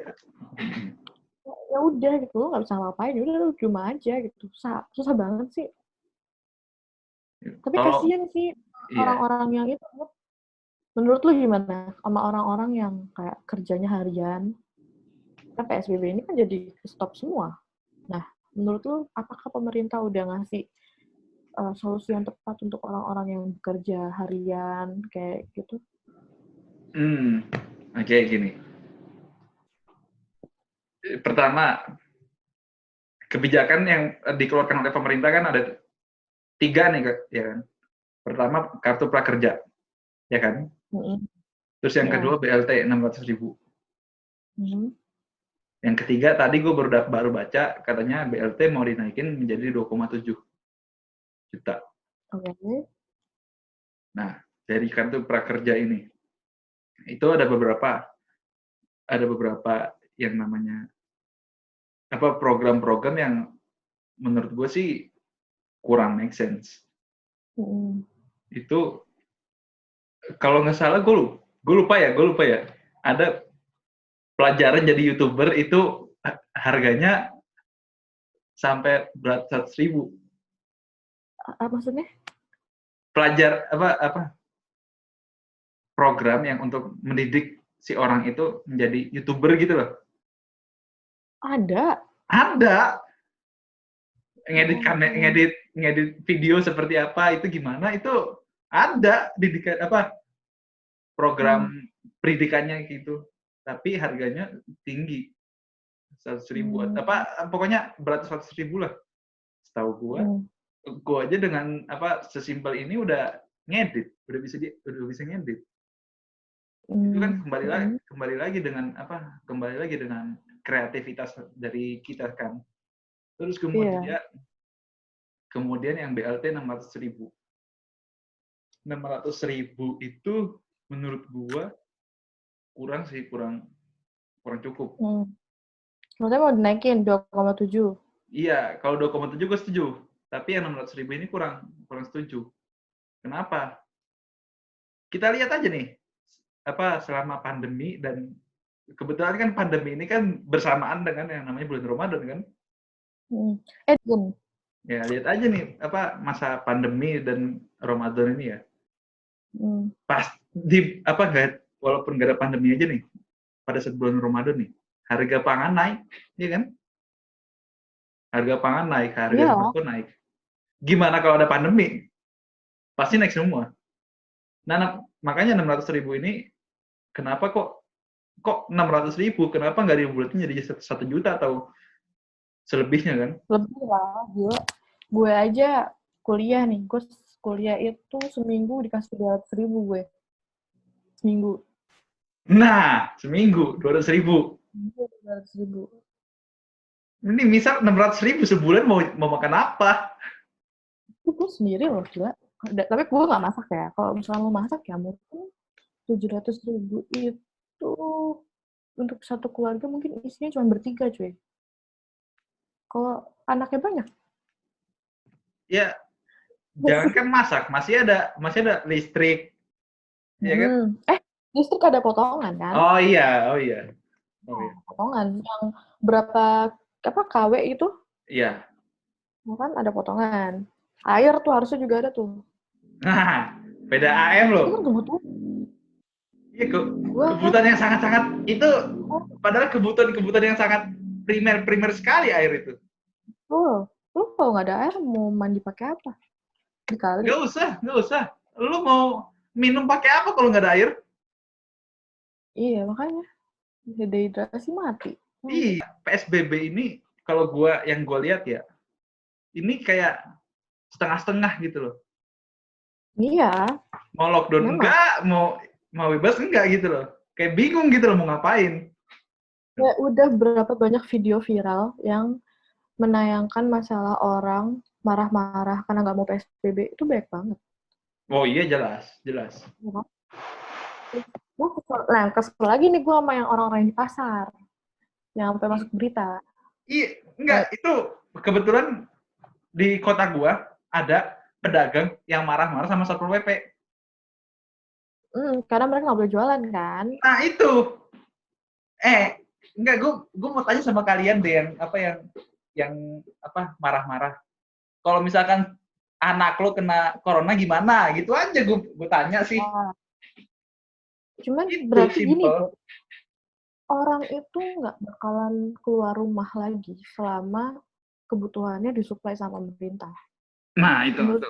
Ya udah gitu, lu nggak bisa ngapain, udah lu di rumah aja gitu. Susah banget sih. Tapi kasihan sih orang-orang yang itu. Menurut lu gimana sama orang-orang yang kayak kerjanya harian? Kan PSBB ini kan jadi stop semua. Nah, menurut lu apakah pemerintah udah ngasih solusi yang tepat untuk orang-orang yang bekerja harian kayak gitu? Oke, gini. Pertama, kebijakan yang dikeluarkan oleh pemerintah kan ada 3 nih, ya kan. Pertama, kartu prakerja, ya kan. Mm-mm. Terus yang Ya. kedua BLT 600.000. Mhm. Yang ketiga tadi gue baru baca katanya BLT mau dinaikin menjadi 2,7 juta. Oke. Nah, dari kartu prakerja ini itu ada beberapa yang namanya program-program yang menurut gue sih kurang make sense. Mm-mm. Itu kalau nggak salah gue lupa ya. Ada pelajaran jadi YouTuber itu harganya sampai beratus ribu. Maksudnya? Pelajar program yang untuk mendidik si orang itu menjadi YouTuber gitu loh. Ada. Ada Oh, ngedit video seperti apa itu gimana itu ada didikan program pendidikannya gitu. Tapi harganya tinggi. 100.000 pokoknya beratus ribu lah. Setahu gua aja dengan sesimpel ini udah udah bisa ngedit. Itu kan kembali lagi dengan kreativitas dari kita kan. Terus Iya. kemudian yang BLT 600.000. 600.000 itu menurut gua kurang cukup. Maksudnya mau dinaikin 2,7. Iya, kalau 2,7 gue setuju. Tapi yang 600.000 ini kurang setuju. Kenapa? Kita lihat aja nih, selama pandemi dan kebetulan kan pandemi ini kan bersamaan dengan yang namanya bulan Ramadan kan. Jun. Ya, lihat aja nih, masa pandemi dan Ramadan ini ya. Pas walaupun nggak ada pandemi aja nih, pada saat bulan Ramadan nih, harga pangan naik, ya kan? Harga pangan naik, harga Iya. sembako naik. Gimana kalau ada pandemi? Pasti naik semua. Nah, makanya 600.000 ini, kenapa kok 600.000? Kenapa nggak dibulatin jadi 1 juta atau selebihnya kan? Lebih lah, gila. Gue aja kuliah nih. Gue kuliah itu seminggu dikasih 200.000 gue. Seminggu. Nah, seminggu 200.000. 200.000. Ini misal 600.000 sebulan mau makan apa? Gue sendiri loh, gila. Tapi gue gak masak ya. Kalau misalnya mau masak ya mungkin 700.000 itu untuk satu keluarga mungkin isinya cuma bertiga, cuy. Kalau anaknya banyak. Ya, jangankan masak, masih ada listrik, ya kan? Listrik ada potongan kan? Oh iya. Potongan yang berapa KW itu? Iya. Kan ada potongan. Air tuh harusnya juga ada tuh. Nah, beda AM loh. Itu kan kebutuhan. Iya, kebutuhan yang sangat-sangat itu, padahal kebutuhan yang sangat primer sekali air itu. Lu kalau nggak ada air mau mandi pakai apa? Dikali. Nggak usah. Lu mau minum pakai apa kalau nggak ada air? Iya, makanya. Dehidrasi mati. Iya, PSBB ini kalau yang gua lihat ya, ini kayak setengah-setengah gitu loh. Iya. Mau lockdown enggak, mau bebas enggak gitu loh. Kayak bingung gitu loh mau ngapain. Ya udah berapa banyak video viral yang menayangkan masalah orang marah-marah karena nggak mau PSBB, itu banyak banget. Oh iya, jelas. Kesel lagi nih gue sama yang orang-orang di pasar yang sampai masuk berita. Iya, enggak, itu kebetulan di kota gua ada pedagang yang marah-marah sama Satpol PP. Karena mereka nggak boleh jualan kan. Nah itu, enggak, gue mau tanya sama kalian deh yang marah-marah. Kalau misalkan anak lo kena corona gimana? Gitu aja gue tanya sih. Cuman Itu berarti gini, simple. orang itu nggak bakalan keluar rumah lagi selama kebutuhannya disuplai sama pemerintah. Nah, itu. Menurut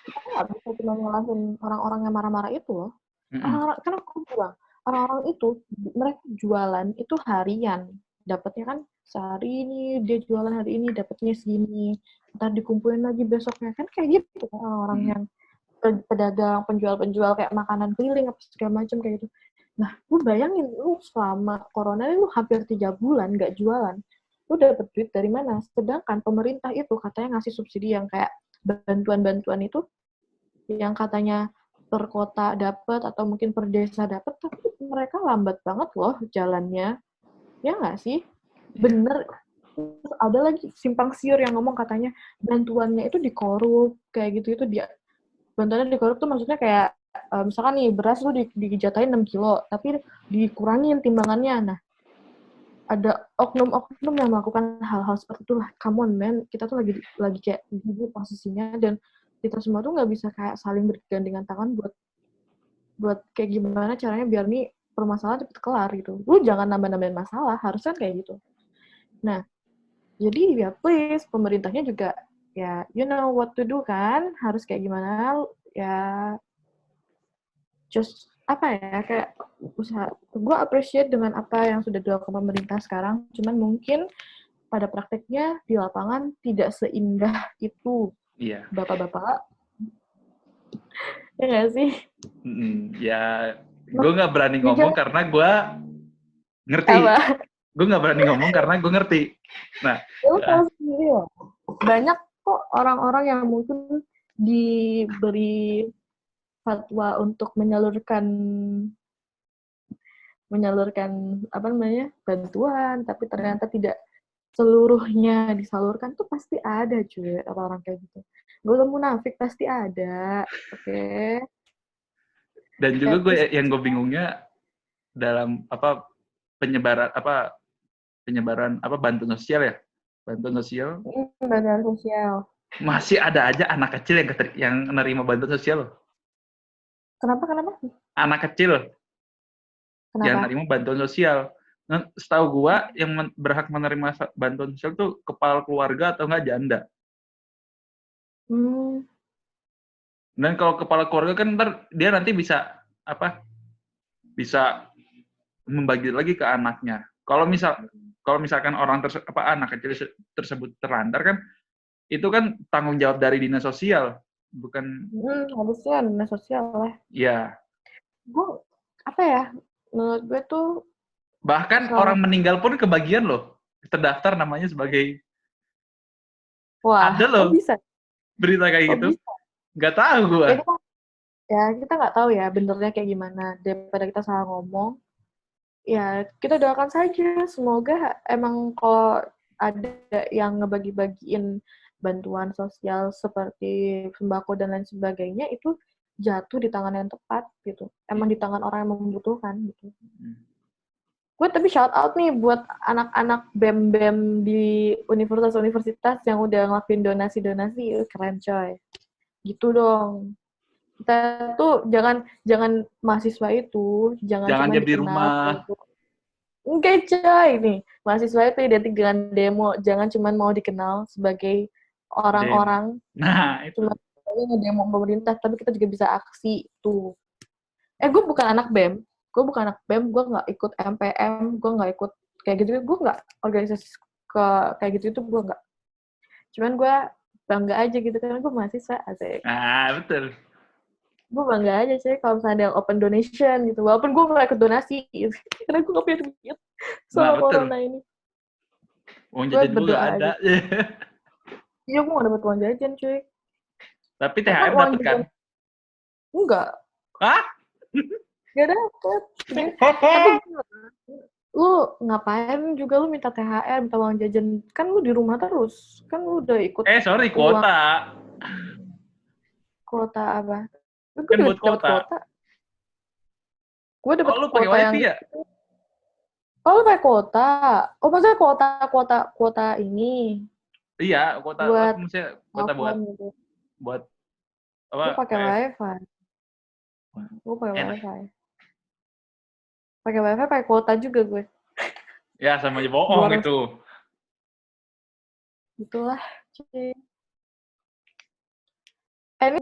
kita nggak bisa cuma nyalahin orang-orang yang marah-marah itu loh. Mm-mm. Orang-orang, kan aku bilang, orang-orang itu, mereka jualan itu harian. Dapatnya kan sehari ini, dia jualan hari ini, dapatnya segini. Ntar dikumpulin lagi besoknya. Kan kayak gitu kan orang-orang Mm-mm. yang pedagang, penjual-penjual kayak makanan keliling, apa segala macam kayak gitu. Nah, lu bayangin, lu selama corona ini lu hampir 3 bulan nggak jualan. Lu dapet duit dari mana? Sedangkan pemerintah itu katanya ngasih subsidi yang kayak bantuan-bantuan itu yang katanya per kota dapat atau mungkin per desa dapat, tapi mereka lambat banget loh jalannya. Ya nggak sih? Bener. Terus ada lagi simpang siur yang ngomong katanya bantuannya itu dikorup, kayak gitu itu dia. Bantuannya dikorup tuh maksudnya kayak misalkan nih beras lu dijatahin 6 kilo, tapi dikurangin timbangannya. Nah, ada oknum-oknum yang melakukan hal-hal seperti itulah. Come on, man. Kita tuh lagi kayak di posisinya dan kita semua tuh nggak bisa kayak saling bergandengan tangan buat kayak gimana caranya biar nih permasalahan cepet kelar gitu. Lu jangan nambah-nambahin masalah, harusnya kayak gitu. Nah, jadi ya please pemerintahnya juga ya you know what to do kan, harus kayak gimana ya just apa ya kayak usaha. Gue appreciate dengan apa yang sudah dilakukan pemerintah sekarang, cuman mungkin pada prakteknya di lapangan tidak seindah itu, Iya. bapak-bapak. Ya nggak sih? Ya, Nah, gue nggak berani ya ngomong jangan karena gue ngerti. apa. Gue nggak berani ngomong karena gue ngerti. Nah, Ya lu tahu sendiri loh. Banyak kok orang-orang yang mungkin diberi fatwa untuk menyalurkan apa namanya bantuan, tapi ternyata tidak seluruhnya disalurkan tuh pasti ada cuy orang-orang kayak gitu. Gue munafik pasti ada, oke? dan Ya juga gue please, yang gue bingungnya dalam apa penyebaran apa bantuan sosial ya, bantuan sosial bantuan sosial. masih ada aja anak kecil yang menerima bantuan sosial. Kenapa? Anak kecil yang Kenapa? menerima bantuan sosial. Nah, setahu gua yang berhak menerima bantuan sosial tuh kepala keluarga atau enggak janda. Hmm, Dan kalau kepala keluarga kan ntar dia nanti bisa apa? Bisa membagi lagi ke anaknya. Kalau misalkan anak kecil tersebut terlantar kan itu kan tanggung jawab dari dinas sosial, bukan harusnya dinas sosial lah. ya. Gue apa ya? Menurut gue tuh Bahkan selama orang meninggal pun kebagian loh. Terdaftar namanya sebagai wah, ada kok loh bisa? berita kayak Kok gitu. bisa? Nggak tahu gua. Ya kita kita nggak tahu ya benernya kayak gimana. Daripada kita salah ngomong, ya kita doakan saja. Semoga emang kalau ada yang ngebagi-bagiin bantuan sosial seperti sembako dan lain sebagainya itu jatuh di tangan yang tepat gitu. Emang di tangan orang yang membutuhkan gitu. Gue tapi shout out nih buat anak-anak BEM-BEM di universitas-universitas yang udah ngelakuin donasi-donasi, keren coy. Gitu dong. Kita tuh jangan mahasiswa itu jangan Jangan cuma diam di dikenal rumah. untuk enggak coy nih. Mahasiswa itu identik dengan demo, jangan cuma mau dikenal sebagai Demo. orang-orang Nah, itu. cuma ngedemo pemerintah, tapi kita juga bisa aksi tuh. Gue bukan anak BEM, gue nggak ikut MPM, gue nggak ikut kayak gitu, gue nggak organisasi kayak gitu itu gue nggak. Cuman gue bangga aja gitu karena gue mahasiswa asik. Nah, betul. Gue bangga aja sih kalau misalnya ada yang open donation gitu, walaupun gue nggak ikut donasi gitu. Karena gue nggak punya duit Nah, sama betul. corona ini. Uang Gue jajan gue nggak berdoa ada. aja. Iya, gue nggak dapet uang jajan cuy. Tapi Karena THR uang dapat kan? jajan enggak, Hah? nggak dapet. Tapi lu ngapain juga lu minta THR, minta uang jajan? Kan lu di rumah terus. Kan lu udah ikut Sorry, uang kuota. kuota apa? Gue Kan juga buat dapet kuota. kuota. Gue Oh, dapet lu pakai kuota yang wifi ya? oh lu pakai kuota. Oh maksudnya kuota ini Iya, kuota. buat Maksudnya kuota telepon buat gitu. buat apa? Gue pakai WF. wifi. Gue pakai Enak. wifi. Pakai wifi, pakai kuota juga gue. Ya sama aja bohong 200 itu. Itulah. Cuy. Ini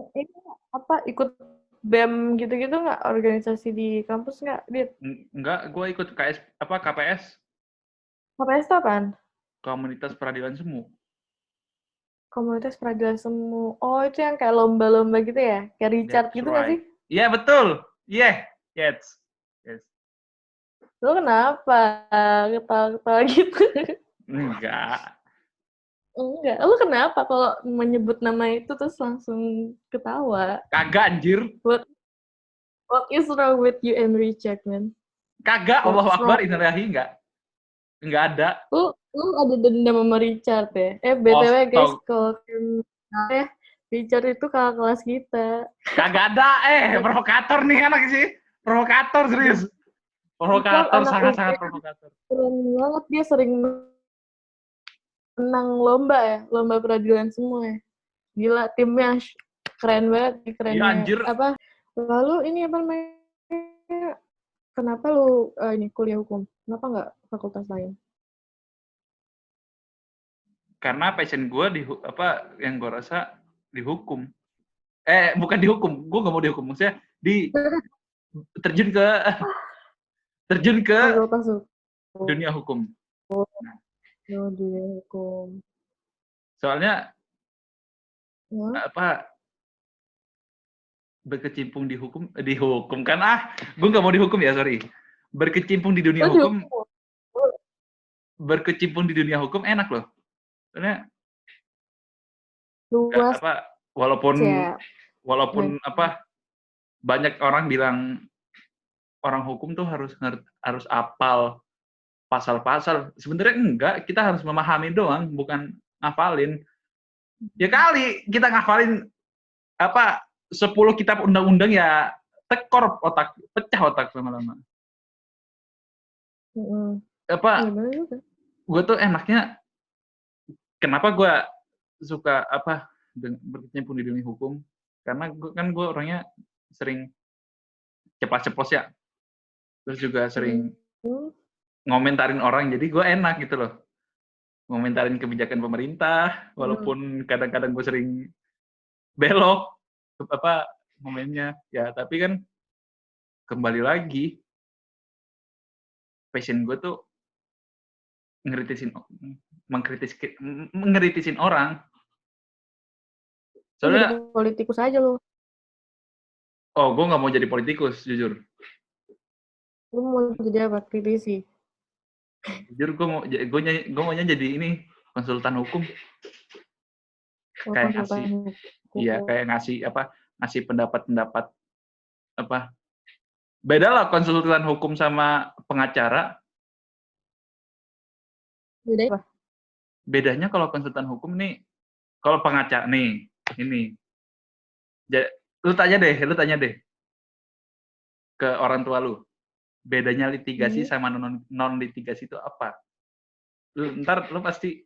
apa ikut BEM gitu-gitu nggak? Organisasi di kampus nggak? Dit, Enggak, gue ikut KPS, KPS itu apaan? Komunitas Peradilan Semu. Komunitas Peradilan Semu. Oh, itu yang kayak lomba-lomba gitu ya? Kayak Richard That's gitu nggak sih? right. Iya betul. Yeah. Yes. Lo kenapa ketawa-ketawa gitu? Enggak. Enggak. Lo kenapa kalau menyebut nama itu terus langsung ketawa? Kagak anjir. What is wrong with you and Richard, man? Kagak. Allahu What's Akbar wrong? innalillahi enggak. Enggak ada. Lu ada dendam sama Richard ya? BTW guys, kalau ya, Richard itu kakak kelas kita. Kagak ada. Provokator nih anak sih. Provokator serius. Provokator, sangat-sangat provokator. Keren banget, dia sering menang lomba ya, lomba peradilan semua ya. Gila, timnya keren banget, keren. Iya anjir. Apa? Lalu ini apa namanya? Kenapa lu ini kuliah hukum? Kenapa nggak fakultas lain? Karena passion gue yang gue rasa dihukum. Bukan dihukum. Gue nggak mau dihukum. Maksudnya terjun ke Fakultas hukum. dunia hukum. Dunia hukum. Soalnya berkecimpung di hukum kan gue nggak mau dihukum ya, sorry. Berkecimpung di dunia hukum. Berkecimpung di dunia hukum enak loh. Soalnya luas. Walaupun banyak orang bilang orang hukum tuh harus apal pasal-pasal. Sebenarnya enggak, kita harus memahami doang, bukan ngafalin. Ya kali kita ngafalin 10 kitab undang-undang ya tekor otak, pecah otak lama-lama. Gue tuh enaknya, kenapa gue suka berkecimpung di dunia hukum? Karena gue orangnya sering ceplas-ceplos ya, terus juga sering ngomentarin orang, jadi gue enak gitu loh, ngomentarin kebijakan pemerintah, walaupun kadang-kadang gue sering belok momennya ya, tapi kan kembali lagi passion gue tuh mengkritisin orang. Soalnya politikus aja lo. Oh, gue nggak mau jadi politikus, jujur. Lu mau jadi apa? Kritisi? Jujur, gue maunya jadi ini, konsultan hukum. Kayak ngasih pendapat-pendapat beda lah konsultan hukum sama pengacara. Bedanya apa? Bedanya kalau konsultan hukum nih, kalau pengacara nih, ini. Lu tanya deh ke orang tua lu. Bedanya litigasi sama non litigasi itu apa? Ntar lu pasti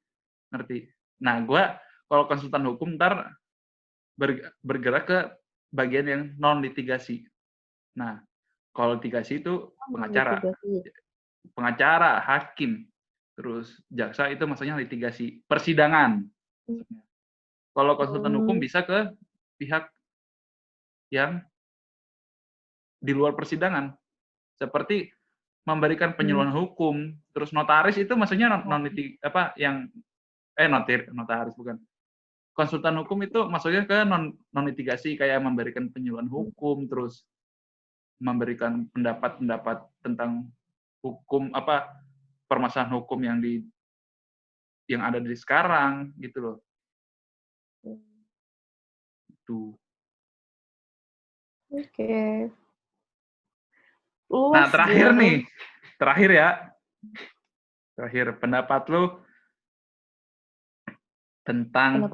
ngerti. Nah, gue kalau konsultan hukum ntar bergerak ke bagian yang non litigasi. Nah, kalau litigasi itu pengacara, hakim, terus jaksa itu maksudnya litigasi, persidangan. Kalau konsultan hukum bisa ke pihak yang di luar persidangan, seperti memberikan penyuluhan hukum, terus notaris itu maksudnya notaris bukan. Konsultan hukum itu maksudnya ke non litigasi, kayak memberikan penyuluhan hukum, terus memberikan pendapat tentang hukum permasalahan hukum yang ada di sekarang gitu loh. Tuh. Oke. Nah, terakhir pendapat lu tentang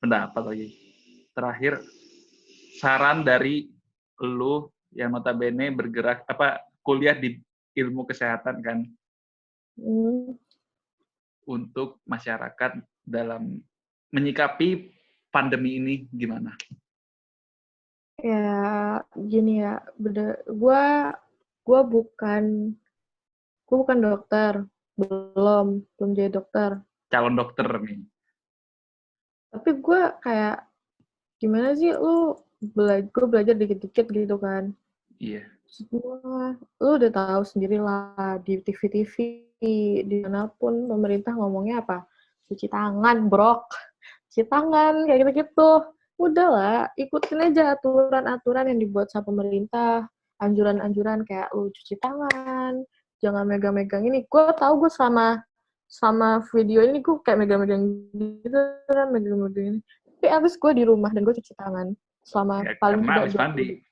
pendapat lagi. Terakhir, saran dari lu yang notabene bergerak kuliah di ilmu kesehatan kan, untuk masyarakat dalam menyikapi pandemi ini gimana? Ya gini ya, gue gue bukan dokter, belum jadi dokter. Calon dokter nih. Tapi gue kayak gimana sih gue belajar dikit-dikit gitu kan. Iya. Semua lu udah tahu sendiri lah di TV-TV dimanapun pemerintah ngomongnya apa, cuci tangan brok, cuci tangan kayak gitu-gitu. Udahlah, ikutin aja aturan-aturan yang dibuat sama pemerintah, anjuran-anjuran kayak lu cuci tangan, jangan megang-megang ini. Gue tahu gue sama video ini gue kayak megang-megang gitu kan, megang-megang ini. Tapi abis gue di rumah dan gue cuci tangan selama Ya, paling karena tidak habis 20 mandi. menit.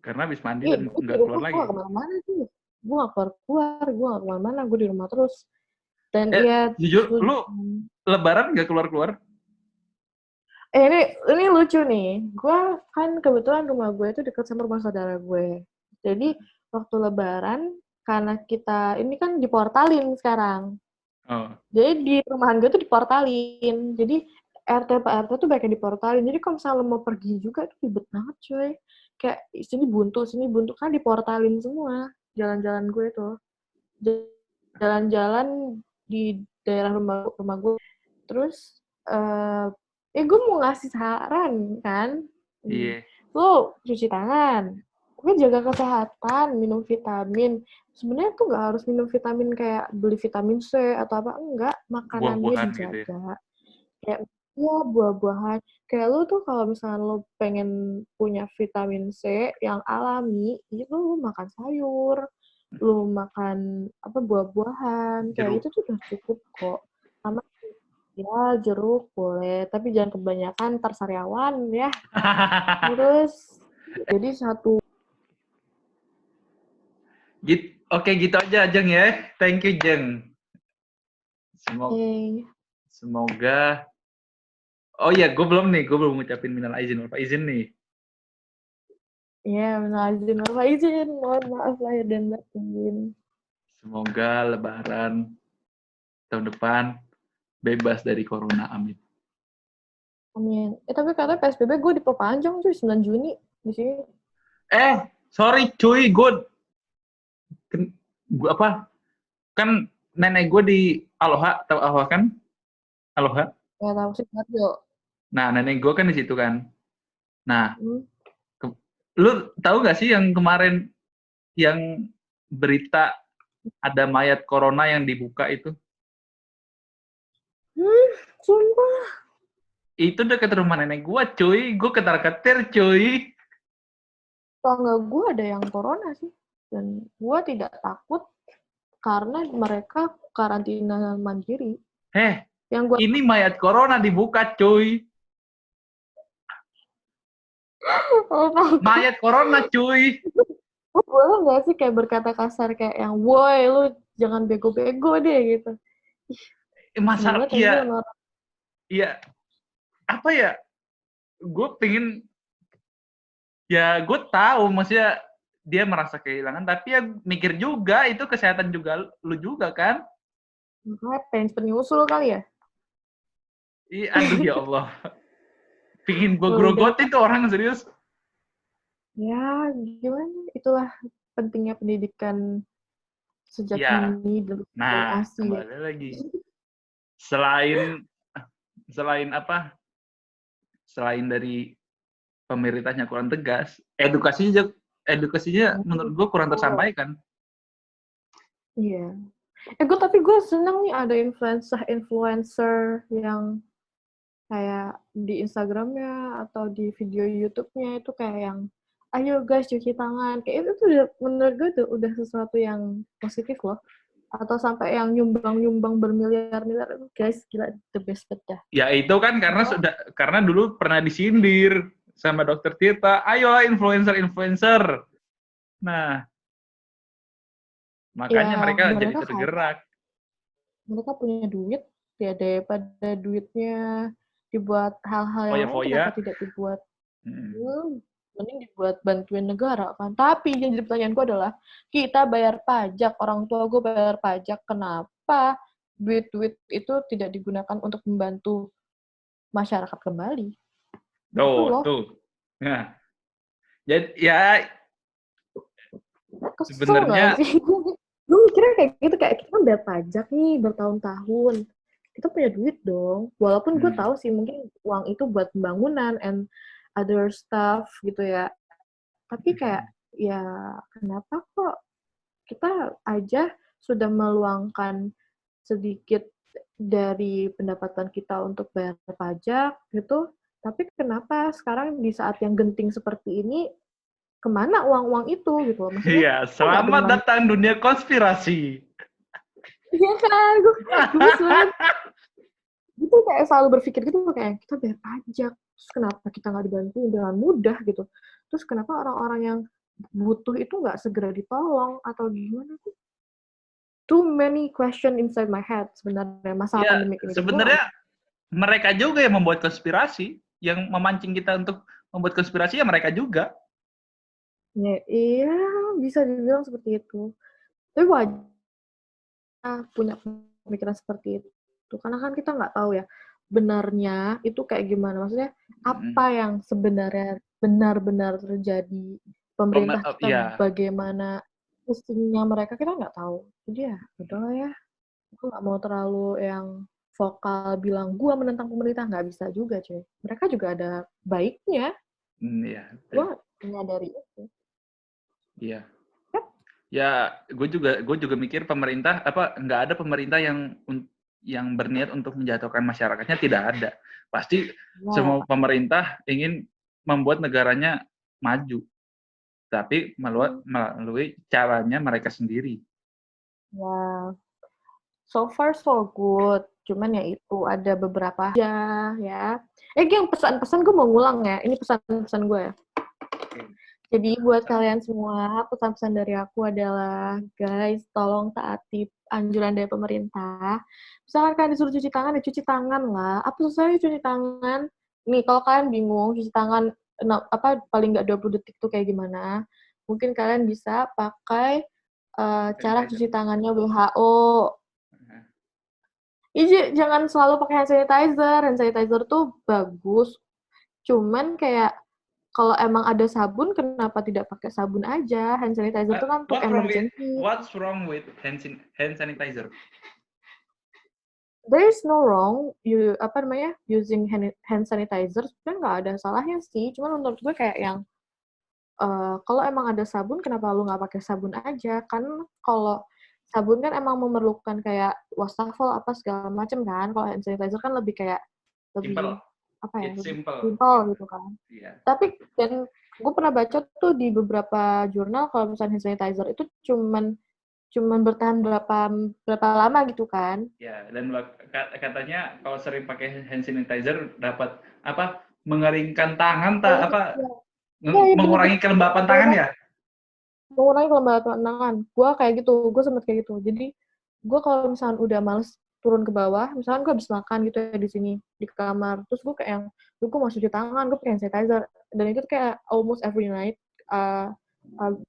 Karena habis mandi Iya, dan gue di nggak keluar rumah, gue lagi. gak kemana-mana tuh. Gue gak keluar-keluar, gue gak kemana-mana, gue di rumah terus. Dan Jujur, lu lebaran nggak keluar-keluar? ini lucu nih. Gue kan kebetulan rumah gue itu dekat sama rumah saudara gue. Jadi waktu lebaran, karena kita, ini kan diportalin sekarang. Oh. Jadi di rumahan gue tuh diportalin. Jadi RT Pak RT tuh banyak yang diportalin. Jadi kalau misalnya lo mau pergi juga itu ribet banget coy. Kayak sini buntu kan diportalin semua jalan-jalan gue tuh. Jalan-jalan di daerah rumah gue. Terus gue mau ngasih saran kan. Iya. Lo cuci tangan. Gue jaga kesehatan, minum vitamin. Sebenarnya tuh nggak harus minum vitamin kayak beli vitamin C atau apa, enggak, makanannya Buah-buahan gitu ya. dijaga. Kayak ya buah-buahan. Kayak lu tuh kalau misalnya lu pengen punya vitamin C yang alami, itu lu makan sayur, lu makan apa buah-buahan, kayak Jeruk. itu tuh udah cukup kok. Sama ya jeruk boleh, tapi jangan kebanyakan ntar sariawan ya. Terus jadi satu. Oke, gitu aja, Jeng ya. Thank you, Jeng. Semoga. Oh iya, gue belum ngucapin minal aizin wal faizin nih. Ya, minal aizin wal faizin, mohon maaf lahir dan batin. Semoga lebaran tahun depan bebas dari corona, amin. Amin. Tapi katanya PSBB gue diperpanjang tuh 9 Juni di sini. Sorry cuy, gue apa? Kan nenek gue di Aloha, tahu Aloha kan? Aloha. Ya tahu sih, Mario. Nah, nenek gue kan di situ kan. Nah, lu tahu gak sih yang kemarin yang berita ada mayat corona yang dibuka itu? Sumpah. Itu dekat rumah nenek gue, cuy. Gue ketar-ketir, cuy. Tetangga gue ada yang corona sih. Dan gue tidak takut karena mereka karantina mandiri. Yang gua... ini mayat corona dibuka, cuy. Mayat corona, cuy. Boleh nggak sih kayak berkata kasar kayak yang, woi lu jangan bego-bego deh gitu. Masa iya, apa ya? Gue pengen, ya gue tahu maksudnya dia merasa kehilangan, tapi ya mikir juga itu kesehatan juga lu juga kan? Pengen penyusul kali ya? Iya, aduh ya Allah. Pingin gue grogotin tuh orang serius. Ya, gimana? Itulah pentingnya pendidikan sejak dini. Nah, kembali lagi. Selain apa? Selain dari pemerintahnya kurang tegas, edukasinya menurut gue kurang tersampaikan. Iya. Tapi gue seneng nih ada influencer yang kayak di Instagramnya atau di video YouTube-nya itu kayak yang ayo guys cuci tangan. Kayak itu tuh menurut gue tuh udah sesuatu yang positif loh. Atau sampai yang nyumbang bermiliar-miliar. Guys, gila, the best dah. Ya itu kan karena dulu pernah disindir sama Dokter Tirta, ayolah influencer. Nah, makanya ya, mereka jadi tergerak. Mereka punya duit, ya daripada duitnya dibuat hal-hal yang lain, kenapa tidak dibuat? Mending dibuat bantuin negara kan. Tapi yang jadi pertanyaan gue adalah, kita bayar pajak, orang tua gue bayar pajak, kenapa duit-duit itu tidak digunakan untuk membantu masyarakat kembali? Tuh. Nah, jadi ya Kesel nggak Sebenarnya sih? Gue mikirnya kayak gitu, kayak kita kan bayar pajak nih bertahun-tahun. Kita punya duit dong. Walaupun gue hmm, tahu sih mungkin uang itu buat pembangunan and other stuff gitu ya. Tapi kayak ya kenapa kok kita aja sudah meluangkan sedikit dari pendapatan kita untuk bayar pajak gitu. Tapi kenapa sekarang di saat yang genting seperti ini kemana uang-uang itu gitu loh. Maksudnya iya, kok nggak selamat dengan datang dunia konspirasi. iya kan gue gemes banget gitu kayak selalu berpikir gitu kayak kita bayar pajak terus kenapa kita nggak dibantu dengan mudah gitu terus kenapa orang-orang yang butuh itu nggak segera ditolong atau gimana tuh too many question inside my head sebenarnya masalah Ya, pandemik ini gue nggak sebenarnya mereka juga yang membuat konspirasi, yang memancing kita untuk membuat konspirasi ya mereka juga. ya, iya bisa dibilang seperti itu tapi wajar punya pemikiran seperti itu karena kan kita nggak tahu ya benarnya itu kayak gimana maksudnya apa yang sebenarnya benar-benar terjadi pemerintah kita Iya, bagaimana pusingnya mereka kita nggak tahu jadi ya udah lah ya aku nggak mau terlalu yang vokal bilang gua menentang pemerintah nggak bisa juga cuy mereka juga ada baiknya iya, betul. gua menyadari itu Iya. Yap. Ya, gue juga mikir pemerintah apa nggak ada pemerintah yang berniat untuk menjatuhkan masyarakatnya tidak ada. Pasti semua ya pemerintah ingin membuat negaranya maju, tapi hmm, melalui caranya mereka sendiri. ya so far so good. Cuman ya itu ada beberapa aja ya. Yang pesan-pesan gue mau ngulang ya. Ini pesan-pesan gue ya. Jadi buat kalian semua, pesan-pesan dari aku adalah guys, tolong taati anjuran dari pemerintah. Misalkan kalian disuruh cuci tangan, ya cuci tangan lah. Apa susahnya cuci tangan? Nih, kalau kalian bingung cuci tangan apa paling nggak 20 detik tuh kayak gimana? Mungkin kalian bisa pakai cara Sanitizer. cuci tangannya WHO. Jangan selalu pakai hand sanitizer. Hand sanitizer tuh bagus. Cuman kayak kalau emang ada sabun, kenapa tidak pakai sabun aja? Hand sanitizer tuh kan untuk What's wrong with emergency. hand sanitizer? There is no wrong using hand sanitizer. Sebenarnya nggak ada salahnya sih. Cuman menurut gue kayak yang kalau emang ada sabun, kenapa lu nggak pakai sabun aja? Kan kalau sabun kan emang memerlukan kayak wastafel apa segala macam kan. Kalau hand sanitizer kan lebih kayak lebih Simple. apa ya? It's Lebih simple. simpel gitu kan. Iya. Tapi dan gue pernah baca tuh di beberapa jurnal kalau misalnya hand sanitizer itu cuman bertahan berapa lama gitu kan. Ya, dan katanya kalau sering pakai hand sanitizer dapat apa? Mengeringkan tangan Oh, apa iya. Iya, iya mengurangi bener-bener kelembapan tangan ya? mengurangi kelembapan tangan. Gue kayak gitu, gue sempet kayak gitu. Jadi gue kalau misalnya udah males turun ke bawah, misalnya gue habis makan gitu ya di sini di kamar, terus gue kayak yang gue mau cuci tangan, gue pakai hand sanitizer, dan itu tuh kayak almost every night.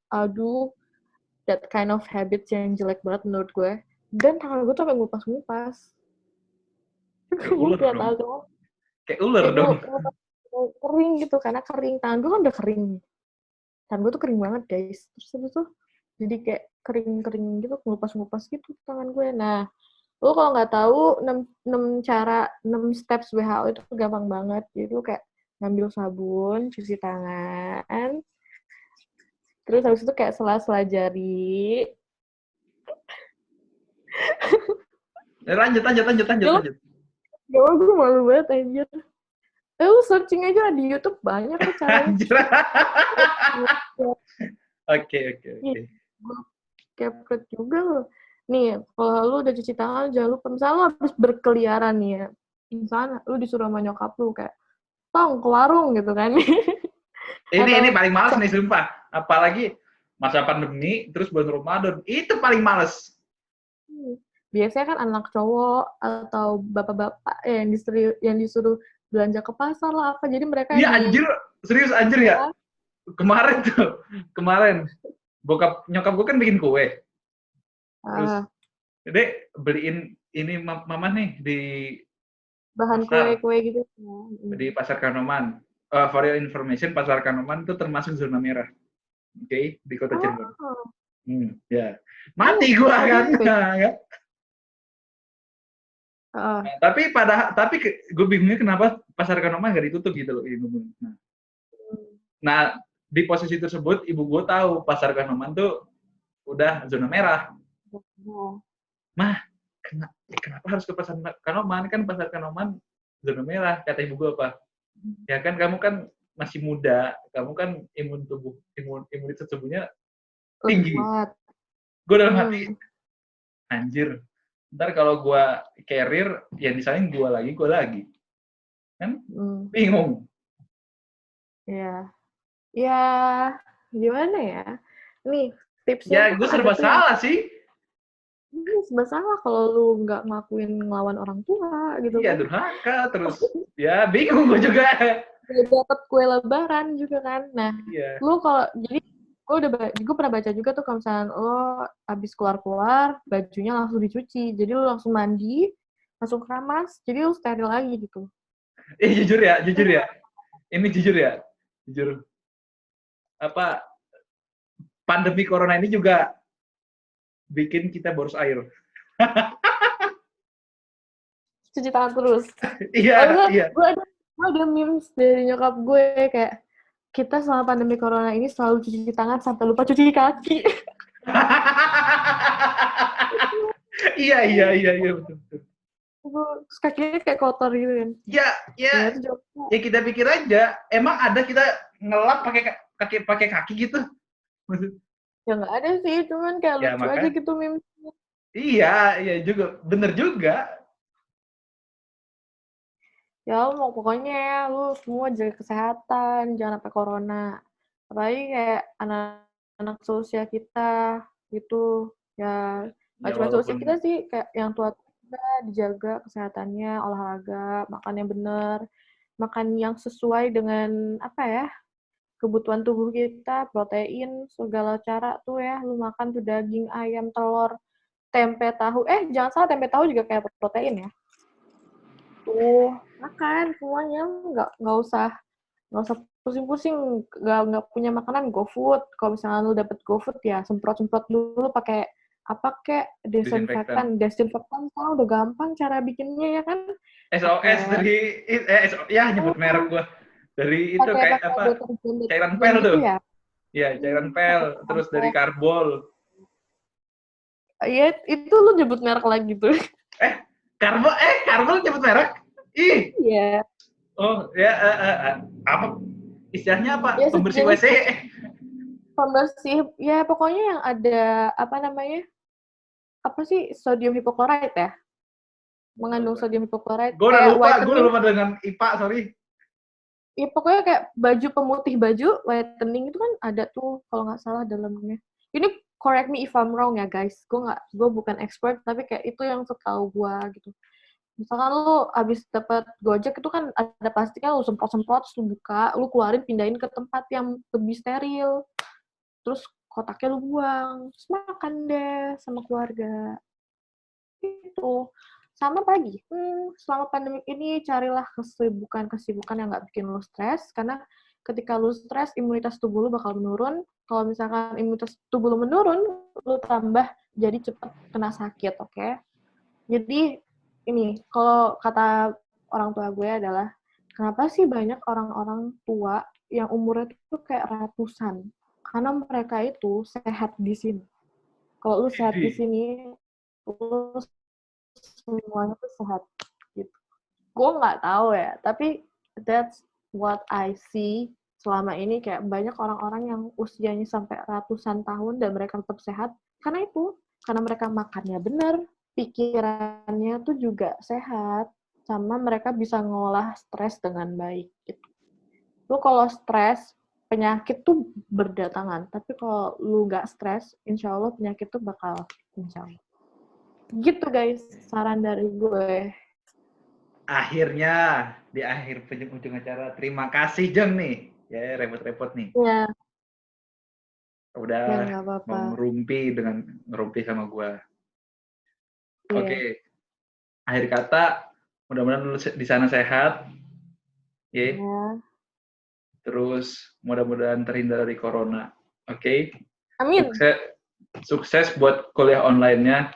I'll do that kind of habits yang jelek banget menurut gue. Dan tangan gue tuh sampai ngupas-ngupas. Kayak Gue ular kayak dong. tahu Kayak ular kayak dong. kering gitu karena kering tangan gue kan udah kering tangan gue tuh kering banget guys terus habis itu jadi kayak kering-kering gitu ngupas-ngupas gitu tangan gue nah lu kalau nggak tahu 6 steps WHO itu gampang banget jadi lu kayak ngambil sabun cuci tangan terus habis itu kayak sela-sela jari Lanjut. gak mau gue malu banget anjir lu searching aja di YouTube banyak kok caranya Anjir. Oke. gue kepret juga loh. Nih, kalau lu udah cuci tangan, jangan lupa. Misalnya lu habis berkeliaran nih ya. Misalnya lu disuruh sama nyokap lu kayak, tong, ke warung gitu kan. Ini Atau, paling males nih sumpah. Apalagi masa pandemi terus bulan Ramadan. Itu paling males. biasanya kan anak cowok atau bapak-bapak yang disuruh belanja ke pasar lah apa. Jadi mereka Iya anjir, serius anjir ya. ya, Kemarin nyokap gue kan bikin kue. Terus uh, Dek beliin ini mama nih di bahan pasar kue-kue gitu. di pasar Kanoman. For your information, pasar Kanoman itu termasuk zona merah. Oke, di Kota Oh, Cirebon. Ya. Mati gua kan. Tapi gue bingungnya kenapa pasar Kanoman nggak ditutup gitu loh. Nah, di posisi tersebut ibu gue tahu pasar Kanoman tuh udah zona merah. Mah, kenapa harus ke pasar Kanoman? Kan pasar Kanoman zona merah, kata ibu gue apa? Ya kan kamu kan masih muda, kamu kan imunitas tubuhnya tinggi. Gue dalam hati, anjir, ntar kalau gue carrier, ya misalnya gue lagi. Kan bingung. Ya, ya gimana ya? Nih, tipsnya Ya, tuh gue ada serba tuh salah sih. serba salah kalau lu nggak ngelakuin ngelawan orang tua gitu Iya, kan. durhaka, terus ya bingung gue juga. Udah dapet kue lebaran juga kan. Nah, Iya. lu kalau jadi gue pernah baca juga tuh kalau misalnya lo abis keluar bajunya langsung dicuci, jadi lo langsung mandi, langsung keramas, jadi lo steril lagi gitu. Jujur ya. Ini jujur. Apa pandemi corona ini juga bikin kita boros air. Cuci tangan terus. Iya. Gue ada memes dari nyokap gue kayak kita selama pandemi corona ini selalu cuci tangan sampai lupa cuci kaki. Iya betul. Terus kakinya kayak kotor gitu kan. Ya kita pikir aja, emang ada kita ngelap pakai kaki gitu? Ya nggak ada sih, cuman kayak Ya, lucu aja gitu memes. Iya juga, bener juga. Ya lu mau pokoknya lu semua jaga kesehatan, jangan sampai corona. Apalagi kayak anak-anak seusia kita gitu. Ya nggak Ya cuma seusia kita walaupun sih, kayak yang tua juga dijaga kesehatannya, olahraga, makan yang benar, makan yang sesuai dengan apa ya, kebutuhan tubuh kita, protein, segala cara tuh ya, lu makan tuh daging, ayam, telur, tempe, tahu. Jangan salah, tempe tahu juga kayak protein ya. Tuh, makan semuanya, nggak usah pusing-pusing, nggak punya makanan GoFood. Kalau misalnya lu dapet GoFood ya semprot dulu pakai apa kek disinfektan. desinfektan sekarang udah gampang cara bikinnya ya kan. SOS dari ya nyebut merek gua. Dari itu kayak apa? Cairan pel tuh. Ya? Iya, cairan pel, terus dari karbol. Iya, itu lu nyebut merek lagi tuh. Karbol nyebut merek? Ih. Iya. Oh, ya apa istilahnya apa? Ya, Pembersih WC. Pembersih, ya pokoknya yang ada apa namanya? Apa sih sodium hipoklorit ya? Mengandung sodium hipoklorit. Gue udah lupa dengan IPA, sorry. Ya pokoknya kayak baju pemutih baju, whitening itu kan ada tuh kalau nggak salah dalamnya. Ini correct me if I'm wrong ya guys. Gue bukan expert tapi kayak itu yang setahu gue gitu. Misalkan lu abis dapat Gojek itu kan ada plastiknya, lu semprot-semprot, lu buka, lu keluarin, pindahin ke tempat yang lebih steril. Terus kotaknya lu buang, terus makan deh sama keluarga. Itu. Sama pagi, selama pandemi ini carilah kesibukan yang nggak bikin lu stres, karena ketika lu stres, imunitas tubuh lu bakal menurun. Kalau misalkan imunitas tubuh lu menurun, lu tambah jadi cepat kena sakit, oke? Jadi ini, kalau kata orang tua gue adalah, kenapa sih banyak orang-orang tua yang umurnya tuh kayak ratusan? Karena mereka itu sehat di sini. Kalau lu sehat di sini, lu semuanya tuh sehat gitu. Gue nggak tahu ya, tapi that's what I see selama ini, kayak banyak orang-orang yang usianya sampai ratusan tahun dan mereka tetap sehat karena mereka makannya benar, pikirannya tuh juga sehat, sama mereka bisa ngolah stres dengan baik gitu. Lu kalau stres, penyakit tuh berdatangan, tapi kalau lu nggak stres, insya Allah penyakit tuh bakal menjauh. Gitu guys, saran dari gue. Akhirnya di akhir ujung acara, terima kasih Jeng nih, ya repot-repot nih. Ya. Udah Ya, mau ngerumpi sama gue. Yeah. Oke. Akhir kata, mudah-mudahan lu di sana sehat. Ya. Yeah. Terus mudah-mudahan terhindar dari corona. Oke. Amin. Sukses buat kuliah online-nya.